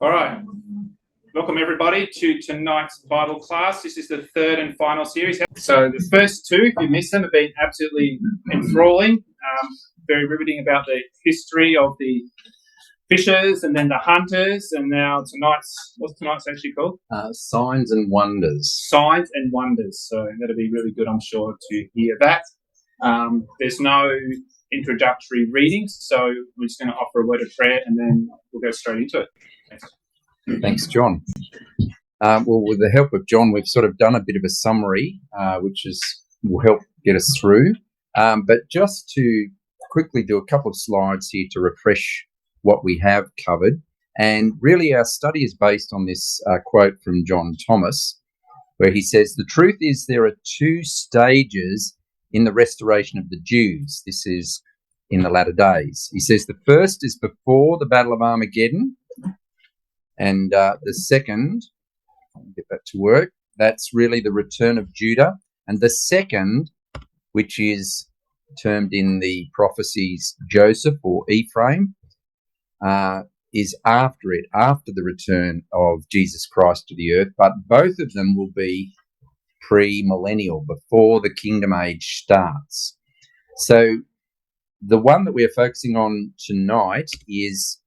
All right. Welcome, everybody, to tonight's Bible class. This is the third and final series. So the first two, if you missed them, have been absolutely enthralling, very riveting about the history of the fishers and then the hunters. And now what's tonight's actually called? Signs and Wonders. Signs and Wonders. So that'll be really good, I'm sure, to hear that. There's no introductory readings, so we're just going to offer a word of prayer and then we'll go straight into it. Thanks, John. Well, with the help of John, we've sort of done a bit of a summary, which will help get us through. But just to quickly do a couple of slides here to refresh what we have covered. And really our study is based on this quote from John Thomas, where he says, "The truth is there are two stages in the restoration of the Jews." This is in the latter days. He says the first is before the Battle of Armageddon, and the second, I'll get that to work, that's really the return of Judah. And the second, which is termed in the prophecies Joseph or Ephraim, is after it, after the return of Jesus Christ to the earth. But both of them will be pre-millennial, before the kingdom age starts. So the one that we're focusing on tonight is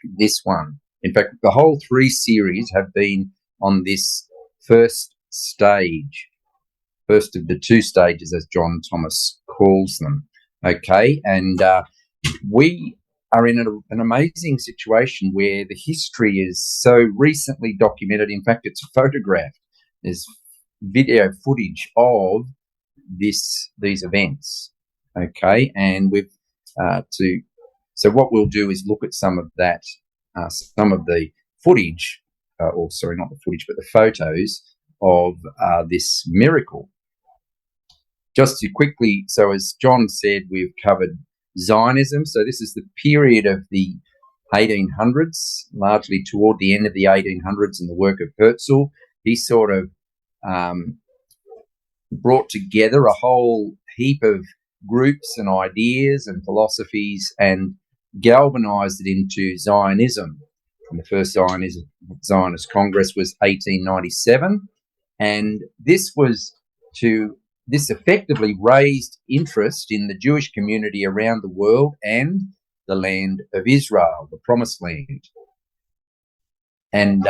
this one. In fact, the whole three series have been on this first stage, first of the two stages, as John Thomas calls them. Okay, and we are in an amazing situation where the history is so recently documented. In fact, it's photographed. There's video footage of these events. Okay, and so what we'll do is look at some of that. Some of the footage, not the footage, but the photos of this miracle. Just to quickly, so as John said, we've covered Zionism. So this is the period of the 1800s, largely toward the end of the 1800s, and the work of Herzl. He sort of brought together a whole heap of groups and ideas and philosophies and galvanized it into Zionism. And the first Zionist Congress was 1897, and this effectively raised interest in the Jewish community around the world and the land of Israel, the Promised Land. And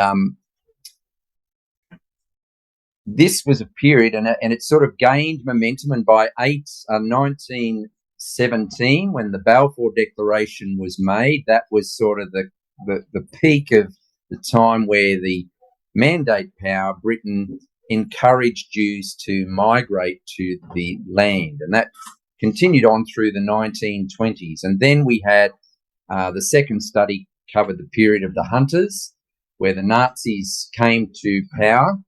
this was a period, and it sort of gained momentum, and by 1917, when the Balfour Declaration was made, that was sort of the peak of the time where the Mandate Power, Britain, encouraged Jews to migrate to the land. And that continued on through the 1920s. And then we had the second study covered the period of the hunters, where the Nazis came to power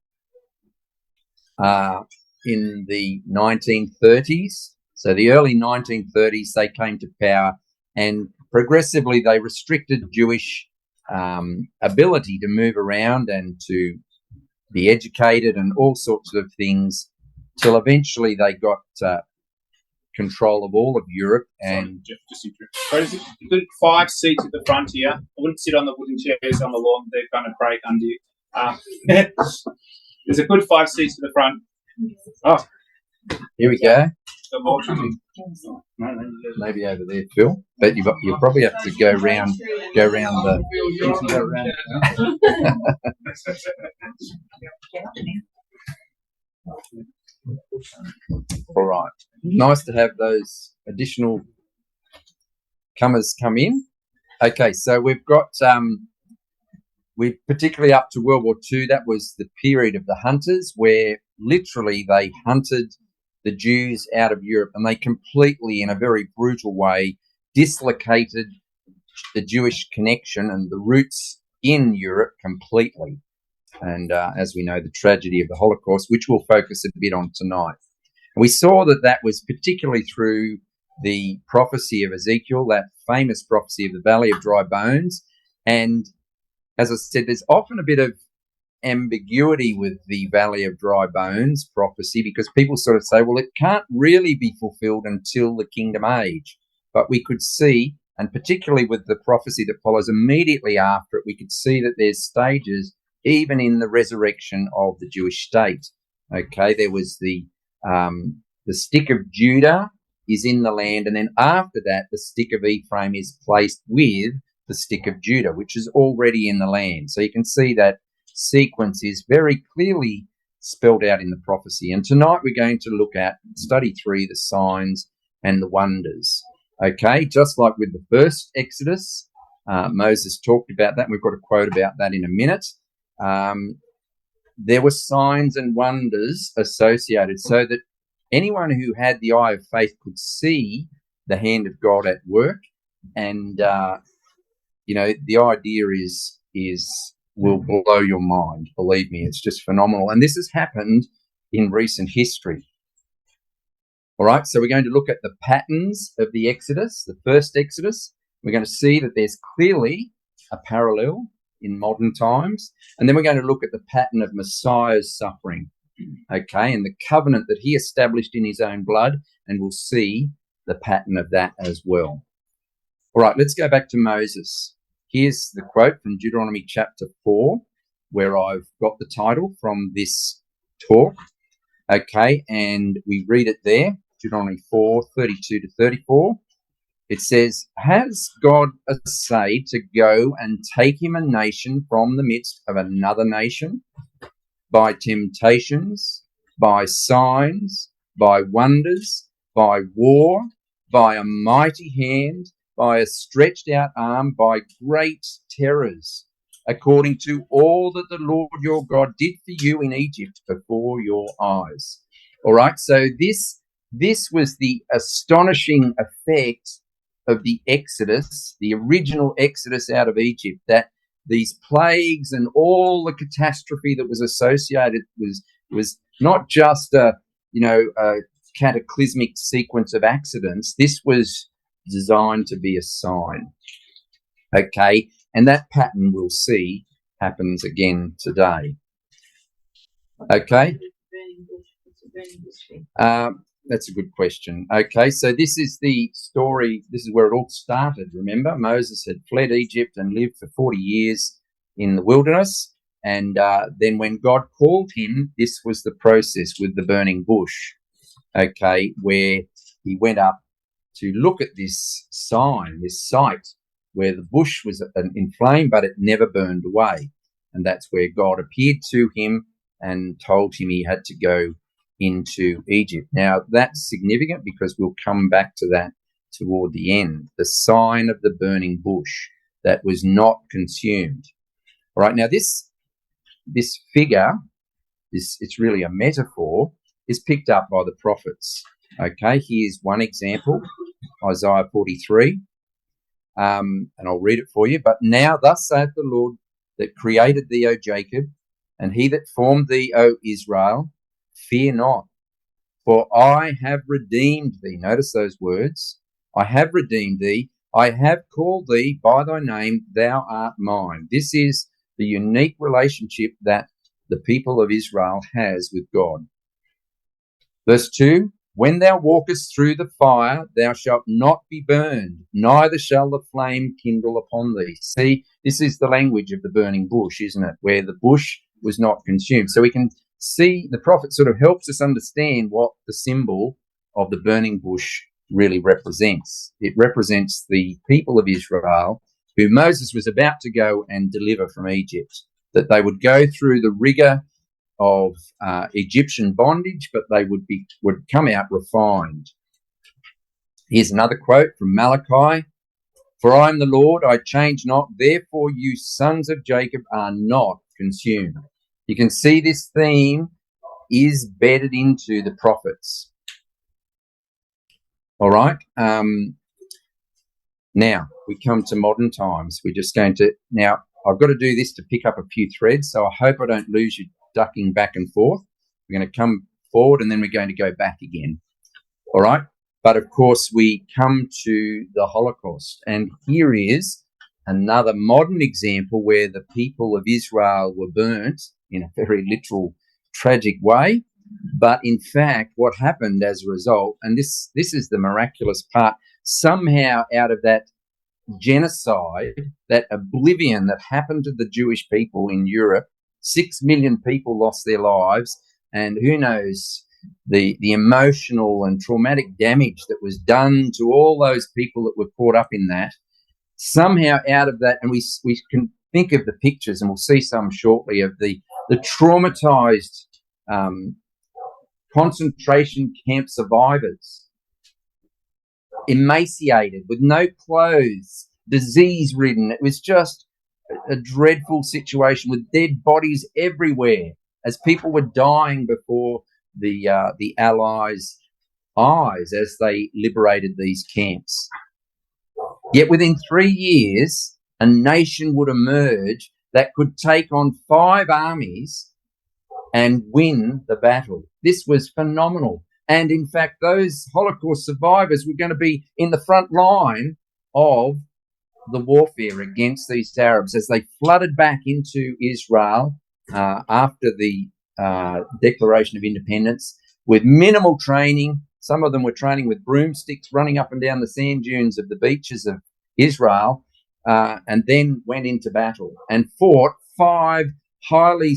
in the 1930s. So the early 1930s, they came to power, and progressively they restricted Jewish ability to move around and to be educated and all sorts of things, till eventually they got control of all of Europe. And there's a good 5 seats at the front here. I wouldn't sit on the wooden chairs on the lawn; they're going to break under you. There's a good 5 seats at the front. Oh, here we go. Maybe over there, Phil. But you probably have to go round the. All right. Nice to have those additional comers come in. Okay, so we've got we're particularly up to World War II. That was the period of the hunters, where literally they hunted the Jews out of Europe, and they completely, in a very brutal way, dislocated the Jewish connection and the roots in Europe completely. And as we know, the tragedy of the Holocaust, which we'll focus a bit on tonight. And we saw that was particularly through the prophecy of Ezekiel, that famous prophecy of the Valley of Dry Bones. And as I said, there's often a bit of ambiguity with the Valley of Dry Bones prophecy, because people sort of say, well, it can't really be fulfilled until the kingdom age. But we could see and particularly with the prophecy that follows immediately after it, we could see that there's stages even in the resurrection of the Jewish state. Okay, there was the stick of Judah is in the land, and then after that, the stick of Ephraim is placed with the stick of Judah, which is already in the land. So you can see that sequence is very clearly spelled out in the prophecy. And tonight we're going to look at study 3, the signs and the wonders. Okay, just like with the first Exodus, Moses talked about that. We've got a quote about that in a minute. There were signs and wonders associated so that anyone who had the eye of faith could see the hand of God at work. And, the idea will blow your mind. Believe me, it's just phenomenal. And this has happened in recent history. All right, so we're going to look at the patterns of the Exodus, the first Exodus. We're going to see that there's clearly a parallel in modern times. And then we're going to look at the pattern of Messiah's suffering, okay, and the covenant that he established in his own blood, and we'll see the pattern of that as well. All right, let's go back to Moses. Here's the quote from Deuteronomy chapter 4, where I've got the title from this talk, okay, and we read it there, Deuteronomy 4:32 to 34. It says, "Has God essayed to go and take him a nation from the midst of another nation? By temptations, by signs, by wonders, by war, by a mighty hand, by a stretched out arm, by great terrors, according to all that the Lord your God did for you in Egypt before your eyes." All right, so this was the astonishing effect of the Exodus, the original Exodus out of Egypt, that these plagues and all the catastrophe that was associated was not just a cataclysmic sequence of accidents. This was designed to be a sign. Okay, and that pattern we'll see happens again today. Okay. That's a good question. Okay, so this is the story. This is where it all started. Remember, Moses had fled Egypt and lived for 40 years in the wilderness. And then when God called him, this was the process with the burning bush, okay, where he went up to look at this sign, this site, where the bush was in flame, but it never burned away. And that's where God appeared to him and told him he had to go into Egypt. Now, that's significant because we'll come back to that toward the end. The sign of the burning bush that was not consumed. All right, now this figure, it's really a metaphor, is picked up by the prophets. Okay, here's one example, Isaiah 43, and I'll read it for you. "But now thus saith the Lord that created thee, O Jacob, and he that formed thee, O Israel, fear not, for I have redeemed thee." Notice those words. "I have redeemed thee. I have called thee by thy name. Thou art mine." This is the unique relationship that the people of Israel has with God. Verse 2, "When thou walkest through the fire, thou shalt not be burned, neither shall the flame kindle upon thee." See, this is the language of the burning bush, isn't it? Where the bush was not consumed. So we can see the prophet sort of helps us understand what the symbol of the burning bush really represents. It represents the people of Israel who Moses was about to go and deliver from Egypt, that they would go through the rigor of Egyptian bondage, but they would come out refined. Here's another quote from Malachi. "For I am the Lord, I change not, therefore you sons of Jacob are not consumed." You can see this theme is bedded into the prophets. All right. Now we come to modern times. We're just going to, now I've got to do this to pick up a few threads, so I hope I don't lose you ducking back and forth. We're going to come forward and then we're going to go back again. All right. But of course we come to the Holocaust, and here is another modern example where the people of Israel were burnt in a very literal, tragic way. But in fact, what happened as a result, and this is the miraculous part, somehow out of that genocide, that oblivion that happened to the Jewish people in Europe. 6 million people lost their lives, and who knows the emotional and traumatic damage that was done to all those people that were caught up in that. Somehow out of that, and we can think of the pictures, and we'll see some shortly, of the traumatized concentration camp survivors, emaciated, with no clothes, disease-ridden. It was just a dreadful situation with dead bodies everywhere as people were dying before the Allies' eyes as they liberated these camps. Yet within 3 years, a nation would emerge that could take on 5 armies and win the battle. This was phenomenal. And in fact, those Holocaust survivors were going to be in the front line of the warfare against these Arabs as they flooded back into Israel after the Declaration of Independence with minimal training. Some of them were training with broomsticks, running up and down the sand dunes of the beaches of Israel, and then went into battle and fought 5 highly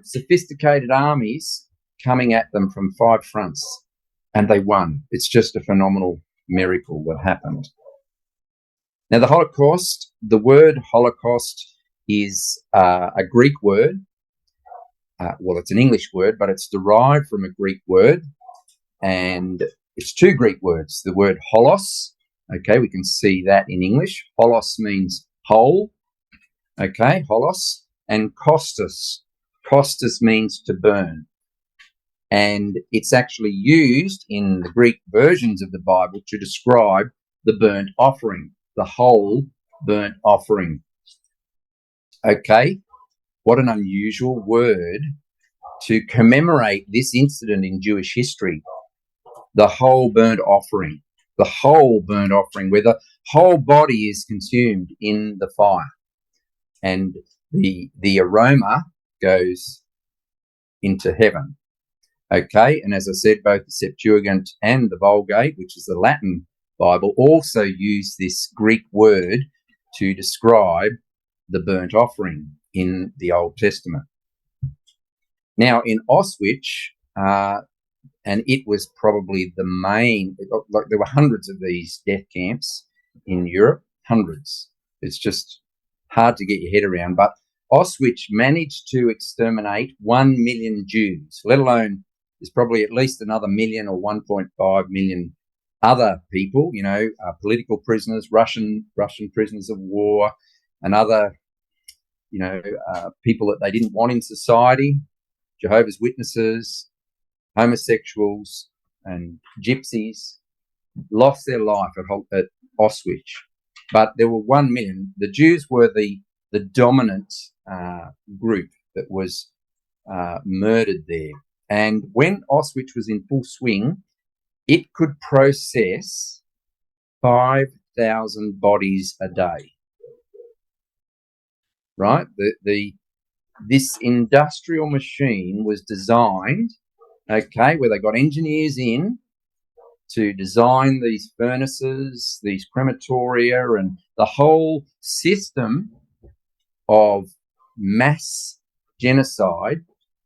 sophisticated armies coming at them from 5 fronts, and they won. It's just a phenomenal miracle that happened. Now, the Holocaust, the word Holocaust is a Greek word. Well, it's an English word, but it's derived from a Greek word, and it's 2 Greek words. The word holos, okay, we can see that in English. Holos means whole, okay, holos, and kostos. Kostos means to burn. And it's actually used in the Greek versions of the Bible to describe the burnt offering, the whole burnt offering. Okay, what an unusual word to commemorate this incident in Jewish history. The whole burnt offering. The whole burnt offering, where the whole body is consumed in the fire. And the aroma goes into heaven. Okay, and as I said, both the Septuagint and the Vulgate, which is the Latin Bible, also use this Greek word to describe the burnt offering in the Old Testament. Now, in Auschwitz, and it was probably the main, like there were hundreds of these death camps in Europe, hundreds. It's just hard to get your head around. But Auschwitz managed to exterminate 1 million Jews, let alone there's probably at least another million or 1.5 million other people, political prisoners, Russian prisoners of war, and other, people that they didn't want in society, Jehovah's Witnesses, homosexuals, and gypsies, lost their life at Auschwitz. But there were 1 million. The Jews were the dominant group that was murdered there. And when Auschwitz was in full swing, it could process 5,000 bodies a day. Right? This industrial machine was designed, okay, where they got engineers in to design these furnaces, these crematoria, and the whole system of mass genocide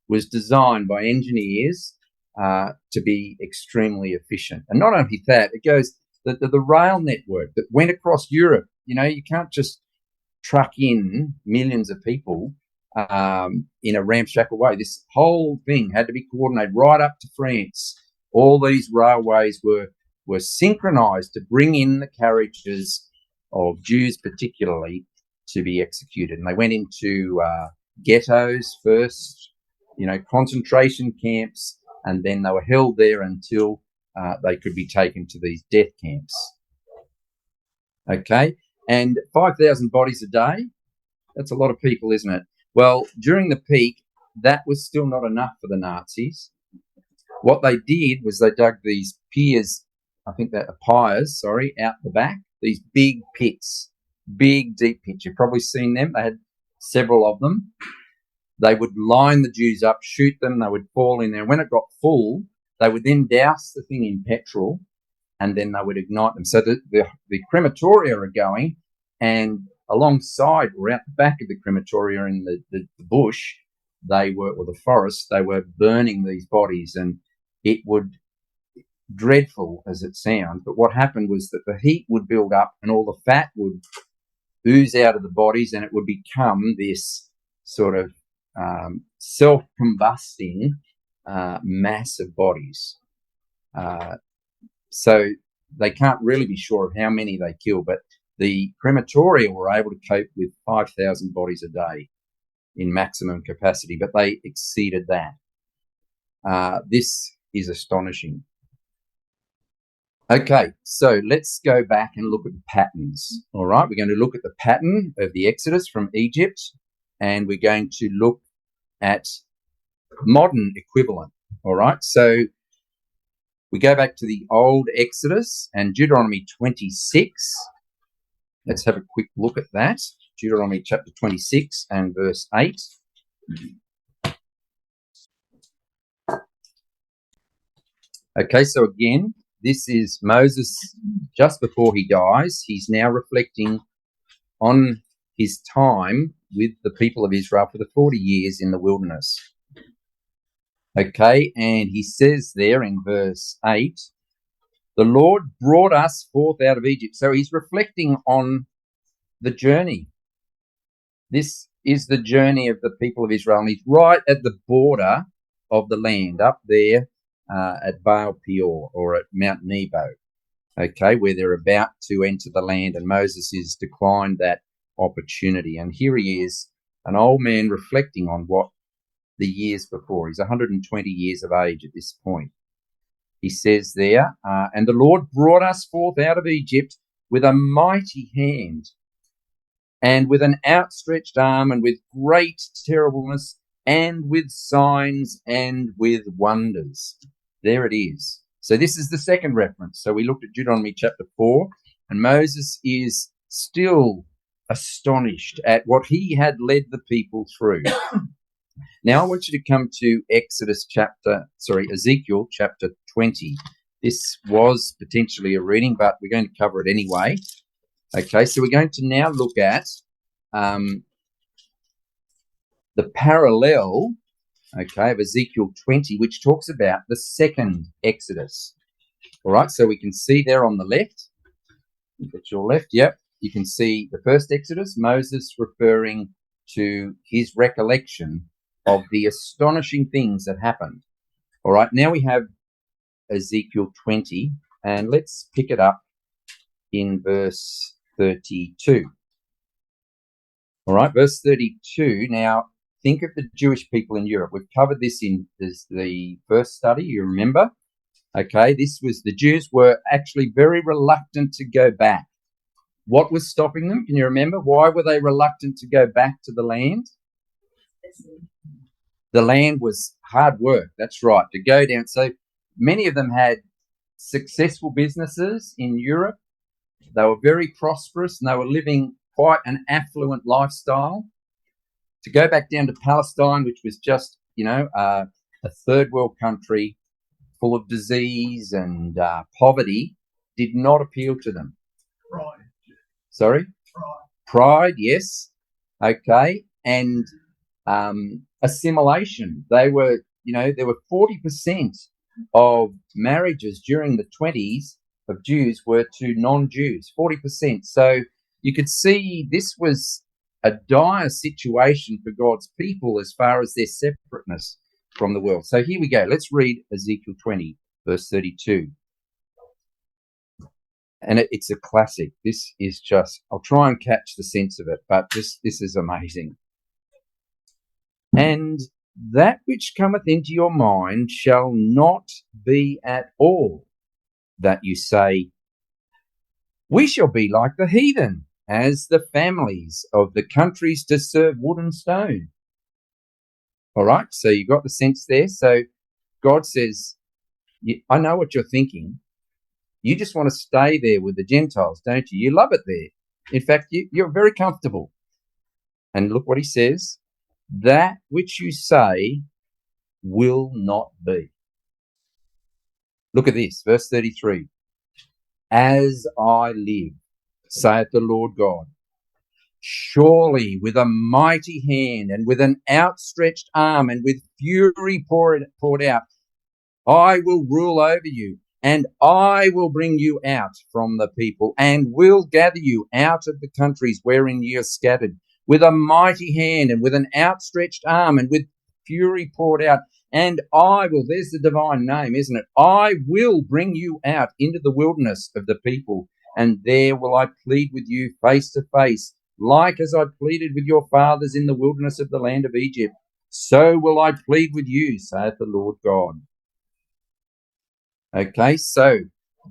was designed by engineers to be extremely efficient. And not only that, it goes the rail network that went across Europe. You can't just truck in millions of people in a ramshackle way. This whole thing had to be coordinated right up to France. All these railways were synchronized to bring in the carriages of Jews particularly to be executed. And they went into ghettos first, concentration camps, and then they were held there until they could be taken to these death camps. Okay, and 5,000 bodies a day, that's a lot of people, isn't it? Well, during the peak, that was still not enough for the Nazis. What they did was they dug these piers, out the back, these big pits, big deep pits. You've probably seen them. They had several of them. They would line the Jews up, shoot them, they would fall in there. And when it got full, they would then douse the thing in petrol, and then they would ignite them. So the crematoria are going, And alongside or out the back of the crematoria in the bush, or the forest, they were burning these bodies, and it would, dreadful as it sounds, but what happened was that the heat would build up and all the fat would ooze out of the bodies, and it would become this sort of self-combusting mass of bodies. So they can't really be sure of how many they kill, but the crematoria were able to cope with 5,000 bodies a day in maximum capacity, but they exceeded that. This is astonishing. Okay, so let's go back and look at the patterns. All right, we're going to look at the pattern of the Exodus from Egypt, and we're going to look at modern equivalent. All right, so we go back to the old Exodus and Deuteronomy 26. Let's have a quick look at that. Deuteronomy chapter 26 and verse 8. Okay, so again, this is Moses just before he dies. He's now reflecting on his time with the people of Israel for the 40 years in the wilderness. Okay, and he says there in verse 8, the Lord brought us forth out of Egypt. So he's reflecting on the journey. This is the journey of the people of Israel, and he's right at the border of the land, up there at Baal Peor, or at Mount Nebo, okay, where they're about to enter the land, and Moses has declined that opportunity. And here he is, an old man reflecting on what the years before. He's 120 years of age at this point. He says there, and the Lord brought us forth out of Egypt with a mighty hand and with an outstretched arm and with great terribleness and with signs and with wonders. There it is. So this is the second reference. So we looked at Deuteronomy chapter 4, and Moses is still astonished at what he had led the people through. Now I want you to come to Ezekiel chapter 20. This was potentially a reading, but we're going to cover it anyway. Okay, so we're going to now look at the parallel, okay, of Ezekiel 20, which talks about the second Exodus. All right, so we can see there on the left, at your left, yep, you can see the first Exodus, Moses referring to his recollection of the astonishing things that happened. All right, now we have Ezekiel 20, and let's pick it up in verse 32. All right, verse 32. Now, think of the Jewish people in Europe. We've covered this in the first study, you remember? Okay, the Jews were actually very reluctant to go back. What was stopping them? Can you remember? Why were they reluctant to go back to the land? The land was hard work, that's right, to go down. So many of them had successful businesses in Europe. They were very prosperous, and they were living quite an affluent lifestyle. To go back down to Palestine, which was just, a third world country full of disease and poverty, did not appeal to them. Pride. Sorry? Pride, yes. Okay. And assimilation. There were 40% of marriages during the 20s of Jews were to non-Jews, 40%. So you could see this was a dire situation for God's people as far as their separateness from the world. So here we go. Let's read Ezekiel 20, verse 32. And it's a classic. This is just, I'll try and catch the sense of it, but this is amazing. And that which cometh into your mind shall not be at all that you say, we shall be like the heathen, as the families of the countries to serve wood and stone. All right, so you got the sense there. So God says, I know what you're thinking. You just want to stay there with the Gentiles, don't you? You love it there. In fact, you're very comfortable. And look what he says. That which you say will not be. Look at this, verse 33. As I live, saith the Lord God, Surely with a mighty hand and with an outstretched arm and with fury poured out, I will rule over you, and I will bring you out from the people, and will gather you out of the countries wherein ye are scattered, with a mighty hand and with an outstretched arm and with fury poured out. And I will, there's the divine name, isn't it? I will bring you out into the wilderness of the people, and there will I plead with you face to face, like as I pleaded with your fathers in the wilderness of the land of Egypt. So will I plead with you, saith the Lord God. Okay, so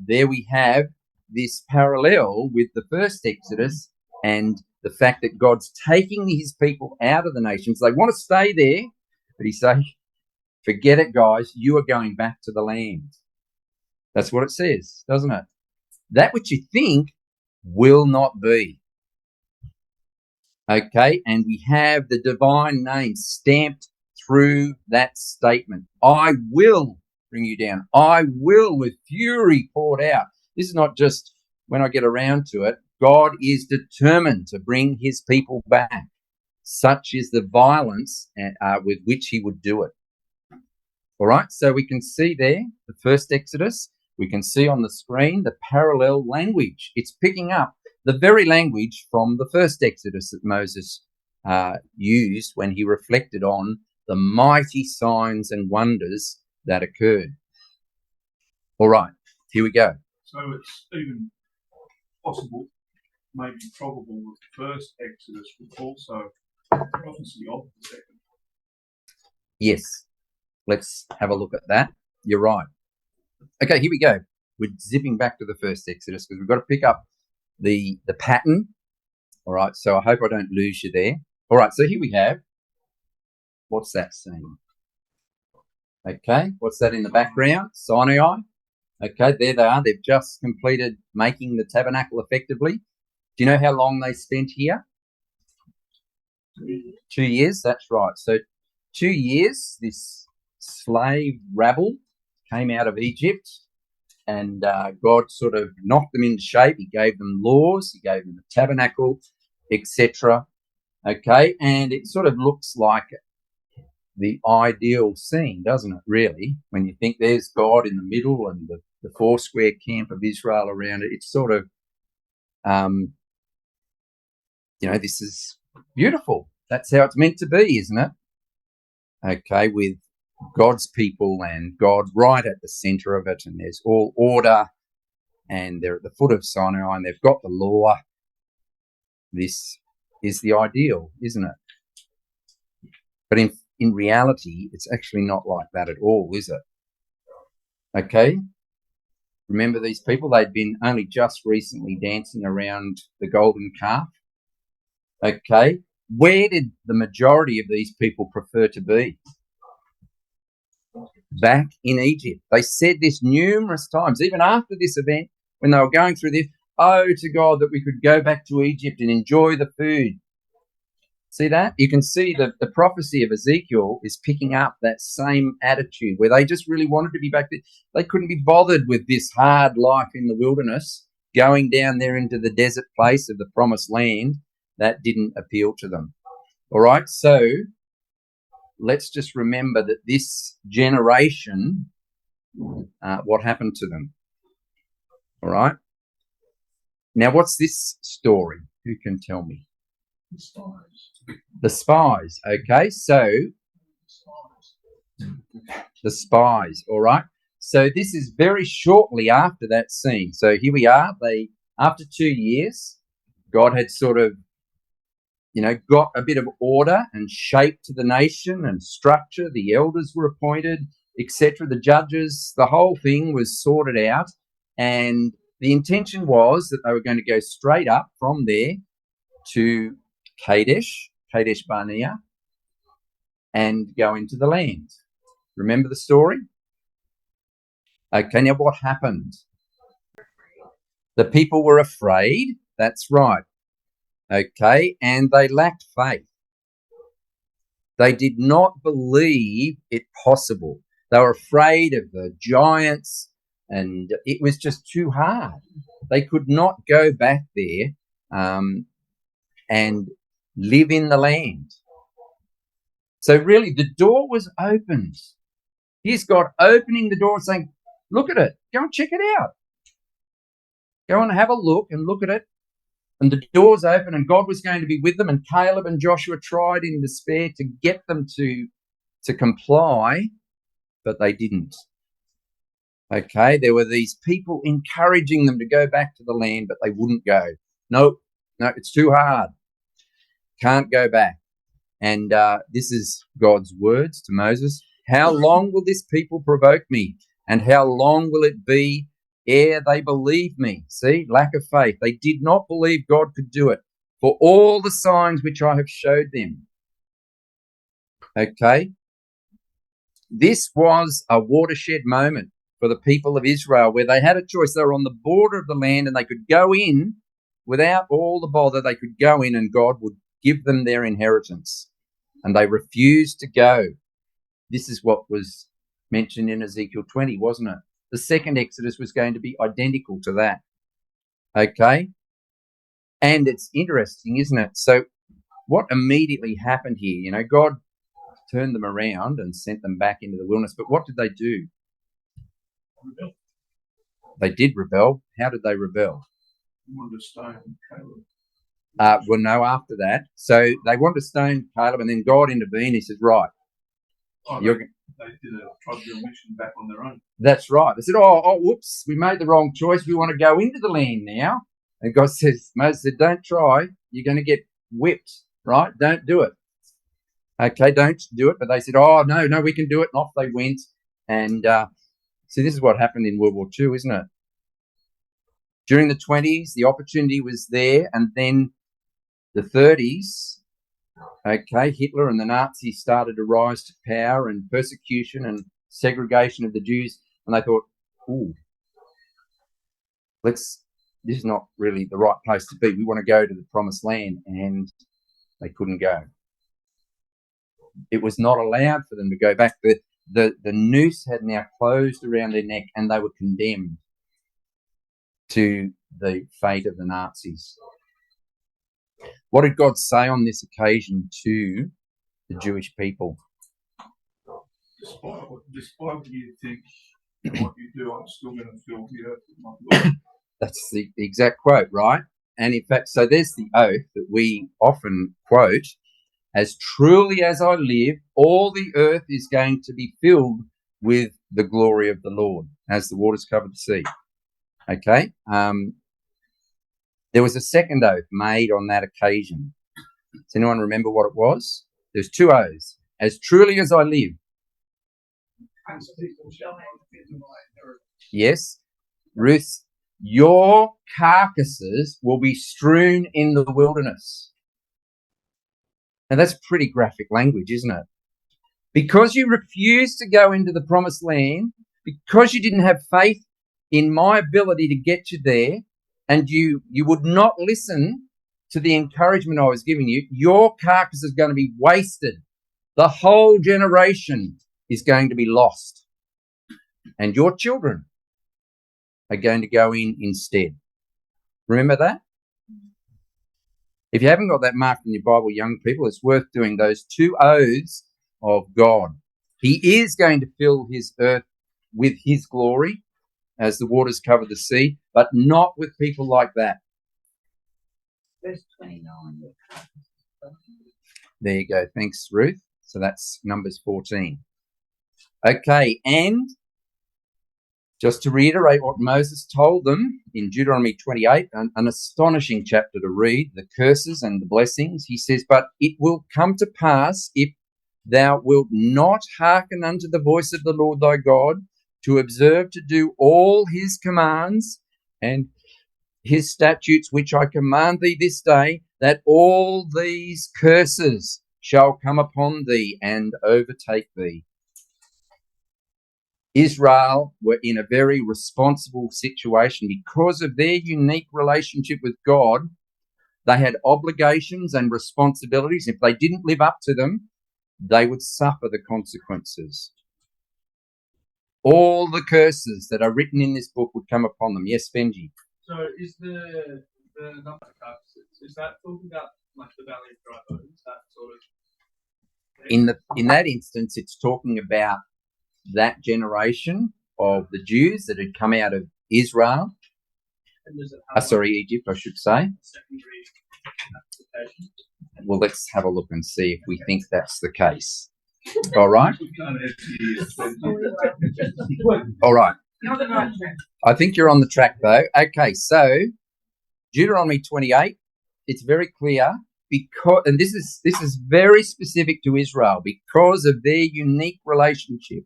there we have this parallel with the first Exodus and the fact that God's taking his people out of the nations. They want to stay there, but he's saying, forget it, guys, you are going back to the land. That's what it says, doesn't it? That which you think will not be. Okay, and we have the divine name stamped through that statement. I will bring you down. I will with fury poured out. This is not just when I get around to it. God is determined to bring his people back. Such is the violence with which he would do it. All right, so we can see there the first Exodus. We can see on the screen the parallel language. It's picking up the very language from the first Exodus that Moses used when he reflected on the mighty signs and wonders that occurred. All right, here we go. So it's even possible, maybe probable, that the first Exodus was also a prophecy of the second. Yes, let's have a look at that. You're right. Okay, here we go. We're zipping back to the first Exodus because we've got to pick up the pattern. All right, so I hope I don't lose you there. All right, so here we have, what's that scene? Okay, what's that in the background? Sinai. Okay, there they are. They've just completed making the tabernacle effectively. Do you know how long they spent here? 2 years, that's right. So 2 years, this slave rabble came out of Egypt, and God sort of knocked them into shape. He gave them laws, he gave them the tabernacle, etc. Okay, and it sort of looks like the ideal scene, doesn't it, really? When you think there's God in the middle and the four-square camp of Israel around it, it's sort of, this is beautiful. That's how it's meant to be, isn't it? Okay, with God's people and God right at the centre of it, and there's all order, and they're at the foot of Sinai, and they've got the law. This is the ideal, isn't it? But in reality, it's actually not like that at all, is it? Okay? Remember these people? They'd been only just recently dancing around the golden calf. Okay? Where did the majority of these people prefer to be? Back in Egypt. They said this numerous times, even after this event, when they were going through this, oh, to God that we could go back to Egypt and enjoy the food. See that? You can see that the prophecy of Ezekiel is picking up that same attitude where they just really wanted to be back there. They couldn't be bothered with this hard life in the wilderness, going down there into the desert place of the promised land. That didn't appeal to them. All right, so let's just remember that this generation, what happened to them? All right. Now, what's this story? Who can tell me? The spies. Okay, so the spies. All right. So this is very shortly after that scene. So here we are. After 2 years, God had sort of, got a bit of order and shape to the nation and structure. The elders were appointed, etc. The judges, the whole thing was sorted out. And the intention was that they were going to go straight up from there to Kadesh Barnea, and go into the land. Remember the story? Okay, now what happened? The people were afraid. That's right. Okay, and they lacked faith. They did not believe it possible. They were afraid of the giants, and it was just too hard. They could not go back there and live in the land. So really, the door was opened. Here's God opening the door and saying, look at it. Go and check it out. Go and have a look and look at it. And the door's open and God was going to be with them. And Caleb and Joshua tried in despair to get them to comply, but they didn't. Okay, there were these people encouraging them to go back to the land, but they wouldn't go. No, it's too hard. Can't go back. And this is God's words to Moses. How long will this people provoke me? And how long will it be ere they believe me? See, lack of faith. They did not believe God could do it for all the signs which I have showed them. Okay. This was a watershed moment for the people of Israel where they had a choice. They were on the border of the land and they could go in without all the bother. They could go in and God would give them their inheritance. And they refused to go. This is what was mentioned in Ezekiel 20, wasn't it? The second Exodus was going to be identical to that. Okay? And it's interesting, isn't it? So what immediately happened here? You know, God turned them around and sent them back into the wilderness. But what did they do? Rebel. They did rebel. How did they rebel? They wanted to stone Caleb. Well, no, after that. So they wanted to stone Caleb, and then God intervened. He says, right. They did a tribal mission back on their own. That's right. They said, whoops, we made the wrong choice. We want to go into the land now. And God says, Moses said, don't try. You're going to get whipped, right? Don't do it. Okay, don't do it. But they said, no, we can do it. And off they went. And see, this is what happened in World War II, isn't it? During the 20s, the opportunity was there. And then the 30s, okay, Hitler and the Nazis started to rise to power and persecution and segregation of the Jews. And they thought, this is not really the right place to be. We want to go to the promised land. And they couldn't go. It was not allowed for them to go back. The noose had now closed around their neck and they were condemned to the fate of the Nazis. What did God say on this occasion to the Jewish people? Despite what you think and what you do, I'm still going to fill the earth with my glory. That's the exact quote, right? And in fact, so there's the oath that we often quote. As truly as I live, all the earth is going to be filled with the glory of the Lord, as the waters cover the sea. Okay? There was a second oath made on that occasion. Does anyone remember what it was? There's two oaths. As truly as I live. Yes. Ruth, your carcasses will be strewn in the wilderness. Now, that's pretty graphic language, isn't it? Because you refused to go into the promised land, because you didn't have faith in my ability to get you there, and you would not listen to the encouragement I was giving you, your carcass is going to be wasted. The whole generation is going to be lost. And your children are going to go in instead. Remember that? If you haven't got that marked in your Bible, young people, it's worth doing those two oaths of God. He is going to fill his earth with his glory as the waters cover the sea, but not with people like that. Verse 29. There you go. Thanks, Ruth. So that's Numbers 14. Okay, and just to reiterate what Moses told them in Deuteronomy 28, an astonishing chapter to read, the curses and the blessings. He says, but it will come to pass if thou wilt not hearken unto the voice of the Lord thy God, to observe to do all his commands and his statutes which I command thee this day, that all these curses shall come upon thee and overtake thee. Israel were in a very responsible situation because of their unique relationship with God. They had obligations and responsibilities. If they didn't live up to them, they would suffer the consequences. All the curses that are written in this book would come upon them. Yes, Benji? So is the number of carcasses, is that talking about like the Valley of Dry Bones, that sort of In that instance, it's talking about that generation of the Jews that had come out of Israel. and does it have Egypt, I should say. secondary application? Well, let's have a look and see if we think that's the case. All right. All right. You're on the right track. I think you're on the track, though. Okay, so Deuteronomy 28. It's very clear because, and this is very specific to Israel because of their unique relationship.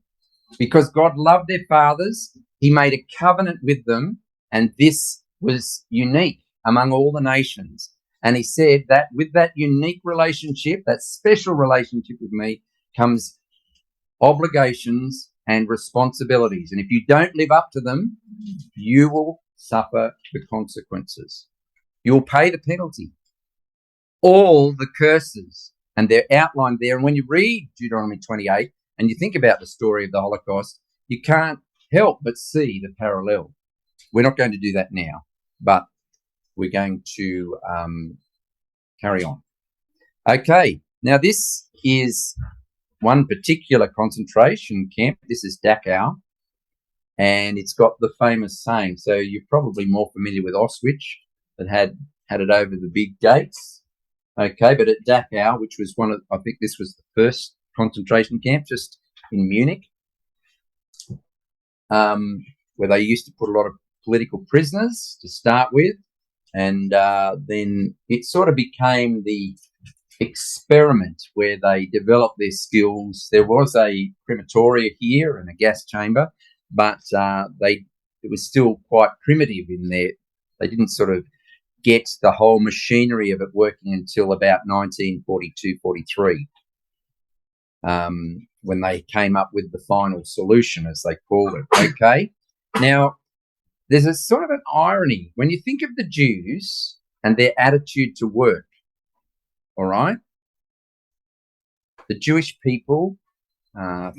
Because God loved their fathers, He made a covenant with them, and this was unique among all the nations. And He said that with that unique relationship, that special relationship with me, comes obligations and responsibilities. And if you don't live up to them, you will suffer the consequences. You'll pay the penalty. All the curses, and they're outlined there. And when you read Deuteronomy 28 and you think about the story of the Holocaust, you can't help but see the parallel. We're not going to do that now, but we're going to carry on. Okay, now this is one particular concentration camp. This is Dachau, and it's got the famous saying. So you're probably more familiar with Auschwitz, that had it over the big gates. Okay, but at Dachau, which was I think this was the first concentration camp, just in Munich, where they used to put a lot of political prisoners to start with, and then it sort of became the experiment where they developed their skills. There was a crematoria here and a gas chamber, but it was still quite primitive in there. They didn't sort of get the whole machinery of it working until about 1942-43, when they came up with the final solution, as they called it. Okay, now there's a sort of an irony when you think of the Jews and their attitude to work. All right, the Jewish people,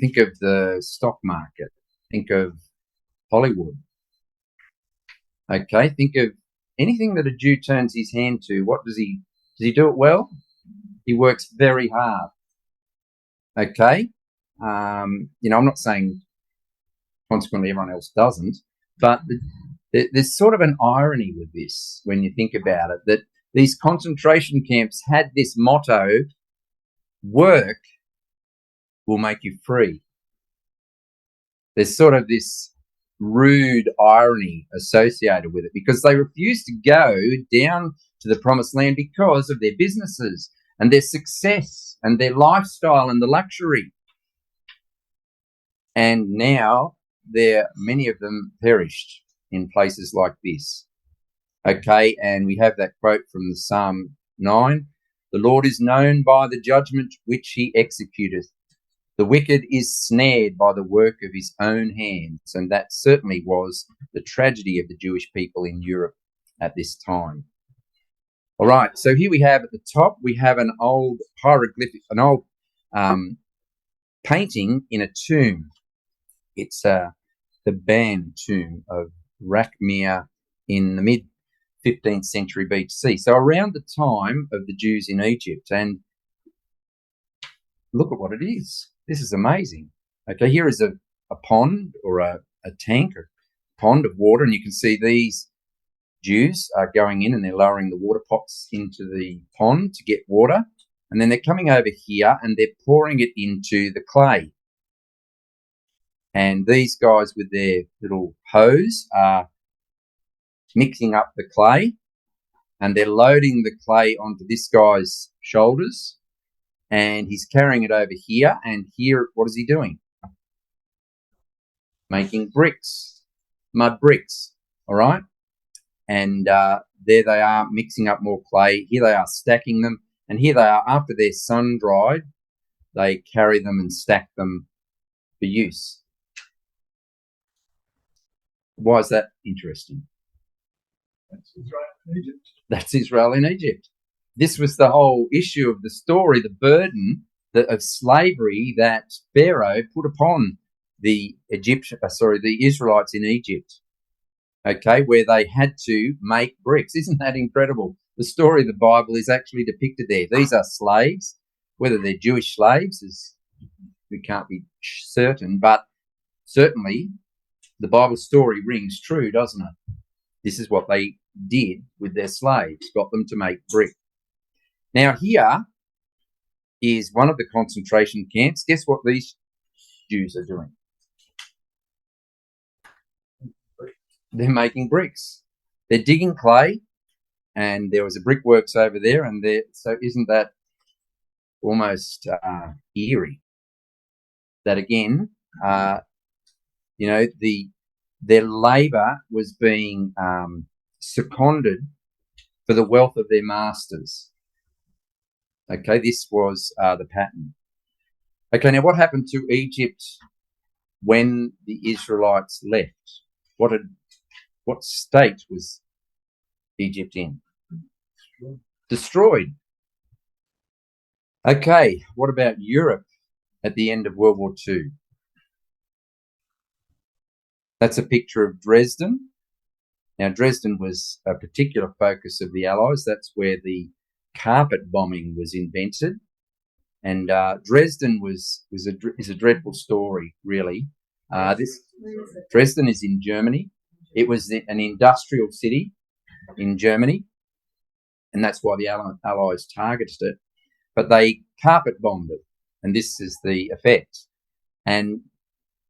think of the stock market, think of Hollywood. Okay, think of anything that a Jew turns his hand to. What does he do it well? He works very hard. Okay, I'm not saying consequently everyone else doesn't, but there's sort of an irony with this when you think about it, that these concentration camps had this motto: work will make you free. There's sort of this rude irony associated with it, because they refused to go down to the promised land because of their businesses and their success and their lifestyle and the luxury. And now many of them perished in places like this. Okay, and we have that quote from the Psalm 9: "The Lord is known by the judgment which He executeth. The wicked is snared by the work of his own hands." And that certainly was the tragedy of the Jewish people in Europe at this time. All right, so here we have at the top, we have an old hieroglyphic, an old painting in a tomb. It's the Ban tomb of Rachmir in the mid-15th century BC. So around the time of the Jews in Egypt. And look at what it is. This is amazing. Okay, here is a pond or a tank or pond of water, and you can see these Jews are going in and they're lowering the water pots into the pond to get water, and then they're coming over here and they're pouring it into the clay. And these guys with their little hose are mixing up the clay, and they're loading the clay onto this guy's shoulders, and he's carrying it over here. And here, what is he doing? Making bricks, mud bricks, all right? And there they are mixing up more clay. Here they are stacking them, and here they are, after they're sun-dried, they carry them and stack them for use. Why is that interesting? That's Israel and Egypt. That's Israel in Egypt. This was the whole issue of the story, the burden of slavery that Pharaoh put upon the Israelites in Egypt. Okay, where they had to make bricks. Isn't that incredible? the story of the Bible is actually depicted there. These are slaves, whether they're Jewish slaves, is we can't be certain, but certainly the Bible story rings true, doesn't it? This is what they did with their slaves, got them to make brick. Now here is one of the concentration camps. Guess what these Jews are doing? They're making bricks. They're digging clay, and there was a brickworks over there, and there. So isn't that almost eerie? That again, their labour was being seconded for the wealth of their masters. Okay, this was the pattern. Okay, now what happened to Egypt when the Israelites left? What state was Egypt in? Destroyed. Okay, what about Europe at the end of World War II? That's a picture of Dresden. Now, Dresden was a particular focus of the Allies. That's where the carpet bombing was invented. And Dresden is a dreadful story, really. Dresden is in Germany. It was an industrial city in Germany, and that's why the Allies targeted it. But they carpet bombed it, and this is the effect. And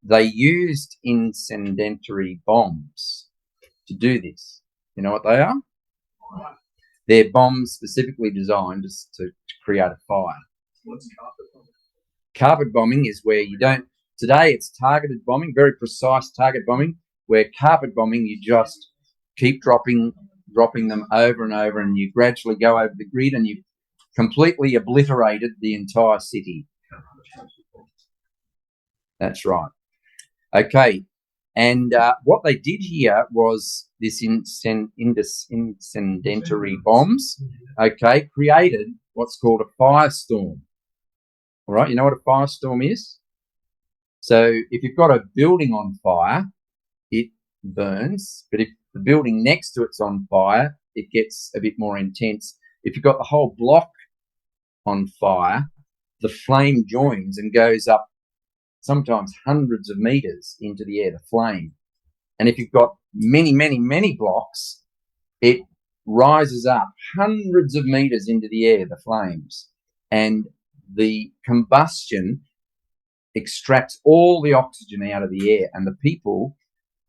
they used incendiary bombs to do this. You know what they are? They're bombs specifically designed just to create a fire. What's carpet bombing? Carpet bombing is where you don't... Today it's targeted bombing, very precise target bombing, where carpet bombing you just keep dropping them over and over, and you gradually go over the grid and you've completely obliterated the entire city. That's right. Okay, and what they did here was this incendiary bombs, okay, created what's called a firestorm. All right, you know what a firestorm is? So if you've got a building on fire, it burns, but if the building next to it's on fire, it gets a bit more intense. If you've got the whole block on fire, the flame joins and goes up sometimes hundreds of meters into the air, the flame. And if you've got many, many, many blocks, it rises up hundreds of meters into the air, the flames. And the combustion extracts all the oxygen out of the air, and the people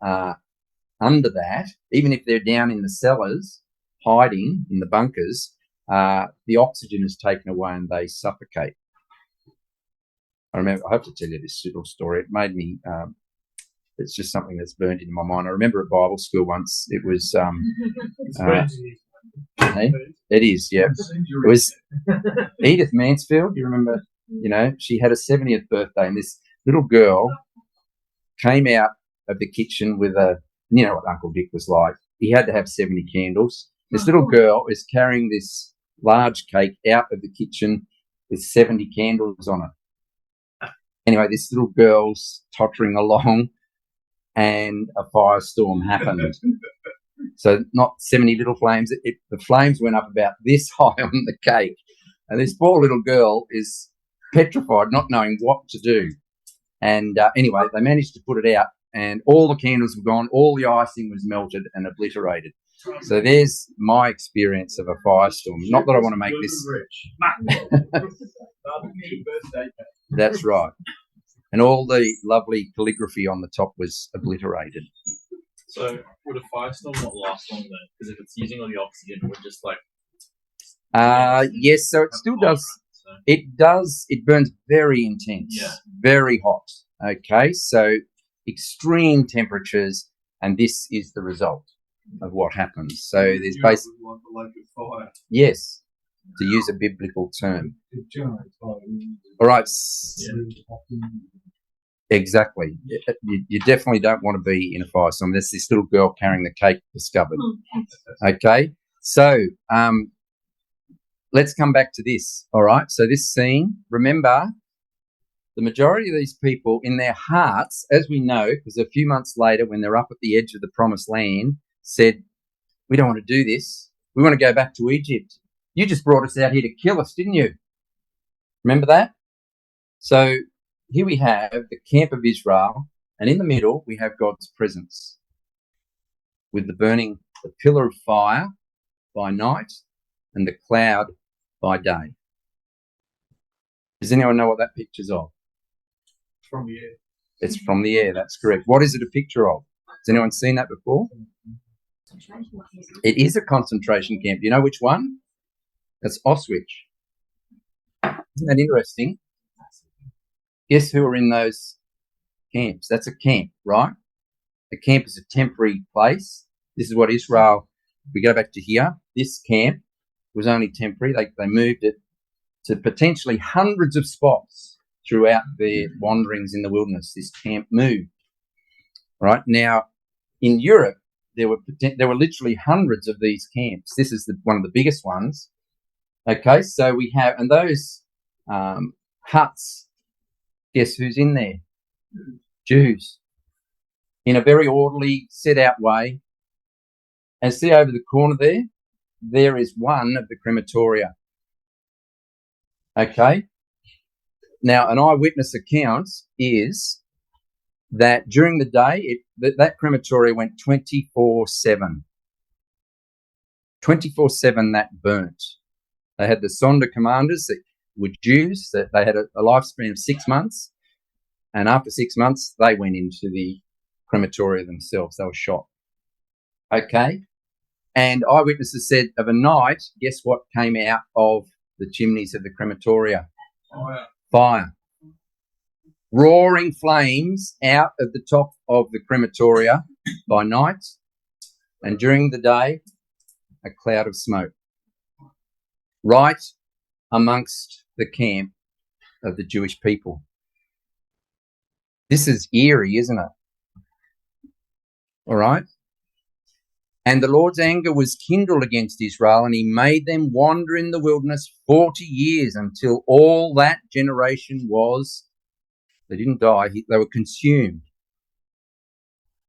under that, even if they're down in the cellars, hiding in the bunkers, the oxygen is taken away and they suffocate. I have to tell you this little story. It made me, it's just something that's burned into my mind. I remember at Bible school once, it was, hey, it is, yeah. It was Edith Mansfield. You remember, she had a 70th birthday, and this little girl came out of the kitchen with you know what Uncle Dick was like. He had to have 70 candles. This little girl is carrying this large cake out of the kitchen with 70 candles on it. Anyway, this little girl's tottering along, and a firestorm happened. So not 70 little flames. The flames went up about this high on the cake. And this poor little girl is petrified, not knowing what to do. And anyway, they managed to put it out, and all the candles were gone. All the icing was melted and obliterated. So there's my experience of a firestorm. Not that I want to make this... That's right. And all the lovely calligraphy on the top was obliterated. So would a firestorm not last long then? Because if it's using all the oxygen, it would just like... yes, so it still does. It does. It burns very intense, very hot. Okay, so extreme temperatures, and this is the result of what happens. So there's basically... Like a lake of fire. Yes, to use a biblical term. All right. Exactly. You definitely don't want to be in a firestorm. There's this little girl carrying the cake discovered. Okay, so let's come back to this. All right, so this scene, remember, the majority of these people in their hearts, as we know, because a few months later when they're up at the edge of the promised land, said, we don't want to do this. We want to go back to Egypt. You just brought us out here to kill us, didn't you? Remember that? So here we have the camp of Israel, and in the middle we have God's presence with the pillar of fire by night and the cloud by day. Does anyone know what that picture's of? From the air. It's from the air, that's correct. What is it a picture of? Has anyone seen that before? It is a concentration camp. Do you know which one? That's Auschwitz. Isn't that interesting? Guess who are in those camps? That's a camp, right? A camp is a temporary place. This is what Israel, we go back to here. This camp was only temporary. They moved it to potentially hundreds of spots throughout their wanderings in the wilderness. This camp moved. Right now, in Europe, there were literally hundreds of these camps. This is one of the biggest ones. Okay, so we have, and those huts, guess who's in there? Jews. In a very orderly, set out way. And see over the corner there is one of the crematoria. Okay. Now, an eyewitness account is that during the day, that crematoria went 24/7. 24/7 that burnt. They had the Sonderkommanders that were Jews, that they had a lifespan of 6 months. And after 6 months, they went into the crematoria themselves. They were shot. Okay. And eyewitnesses said of a night, guess what came out of the chimneys of the crematoria? Fire. Roaring flames out of the top of the crematoria by night, and during the day, a cloud of smoke. Right amongst the camp of the Jewish people. This is eerie, isn't it? All right. And the Lord's anger was kindled against Israel, and he made them wander in the wilderness 40 years until all that generation they didn't die, they were consumed.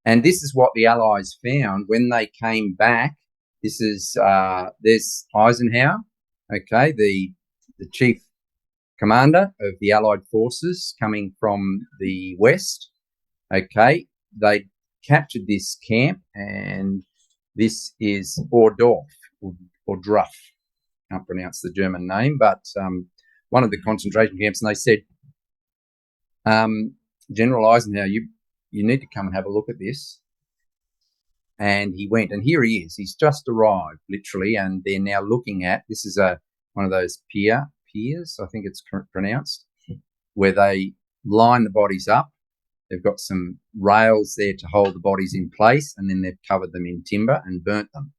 And this is what the Allies found when they came back. There's Eisenhower, okay, the chief commander of the Allied forces coming from the west. Okay, they captured this camp, and this is Ohrdruf. Can't pronounce the German name, but one of the concentration camps. And they said, General Eisenhower, you need to come and have a look at this. And he went, and here he is. He's just arrived, literally, and they're now looking at, this is one of those piers, I think it's pronounced, where they line the bodies up. They've got some rails there to hold the bodies in place, and then they've covered them in timber and burnt them.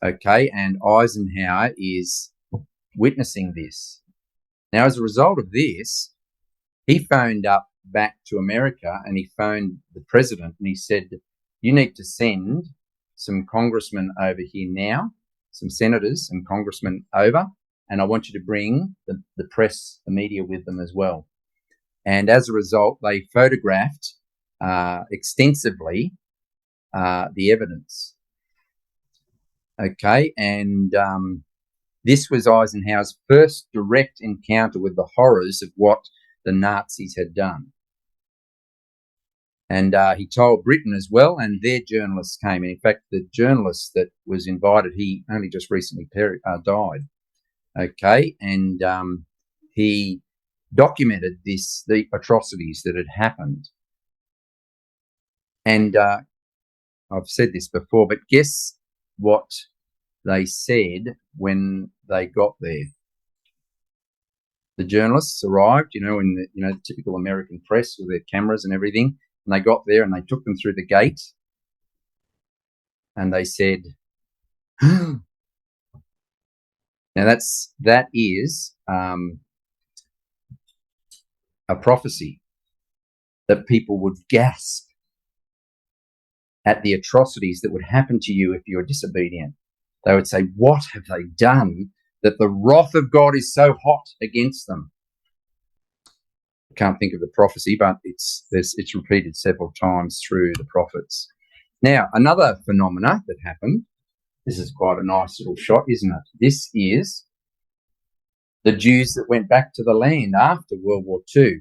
Okay, and Eisenhower is witnessing this. Now, as a result of this, he phoned up back to America, and he phoned the president, and he said, you need to send some congressmen over here now, some senators and congressmen over, and I want you to bring the press, the media with them as well. And as a result, they photographed extensively the evidence. Okay, and this was Eisenhower's first direct encounter with the horrors of what the Nazis had done. And he told Britain as well, and their journalists came. And in fact, the journalist that was invited, he only just recently died. Okay, and he documented the atrocities that had happened. And I've said this before, but guess what they said when they got there? The journalists arrived, in the typical American press with their cameras and everything, and they got there and they took them through the gate, and they said, now that is a prophecy that people would gasp at the atrocities that would happen to you if you were disobedient. They would say, what have they done that the wrath of God is so hot against them? I can't think of the prophecy, but it's repeated several times through the prophets. Now, another phenomena that happened This is quite a nice little shot, isn't it? This is the Jews that went back to the land after World War II.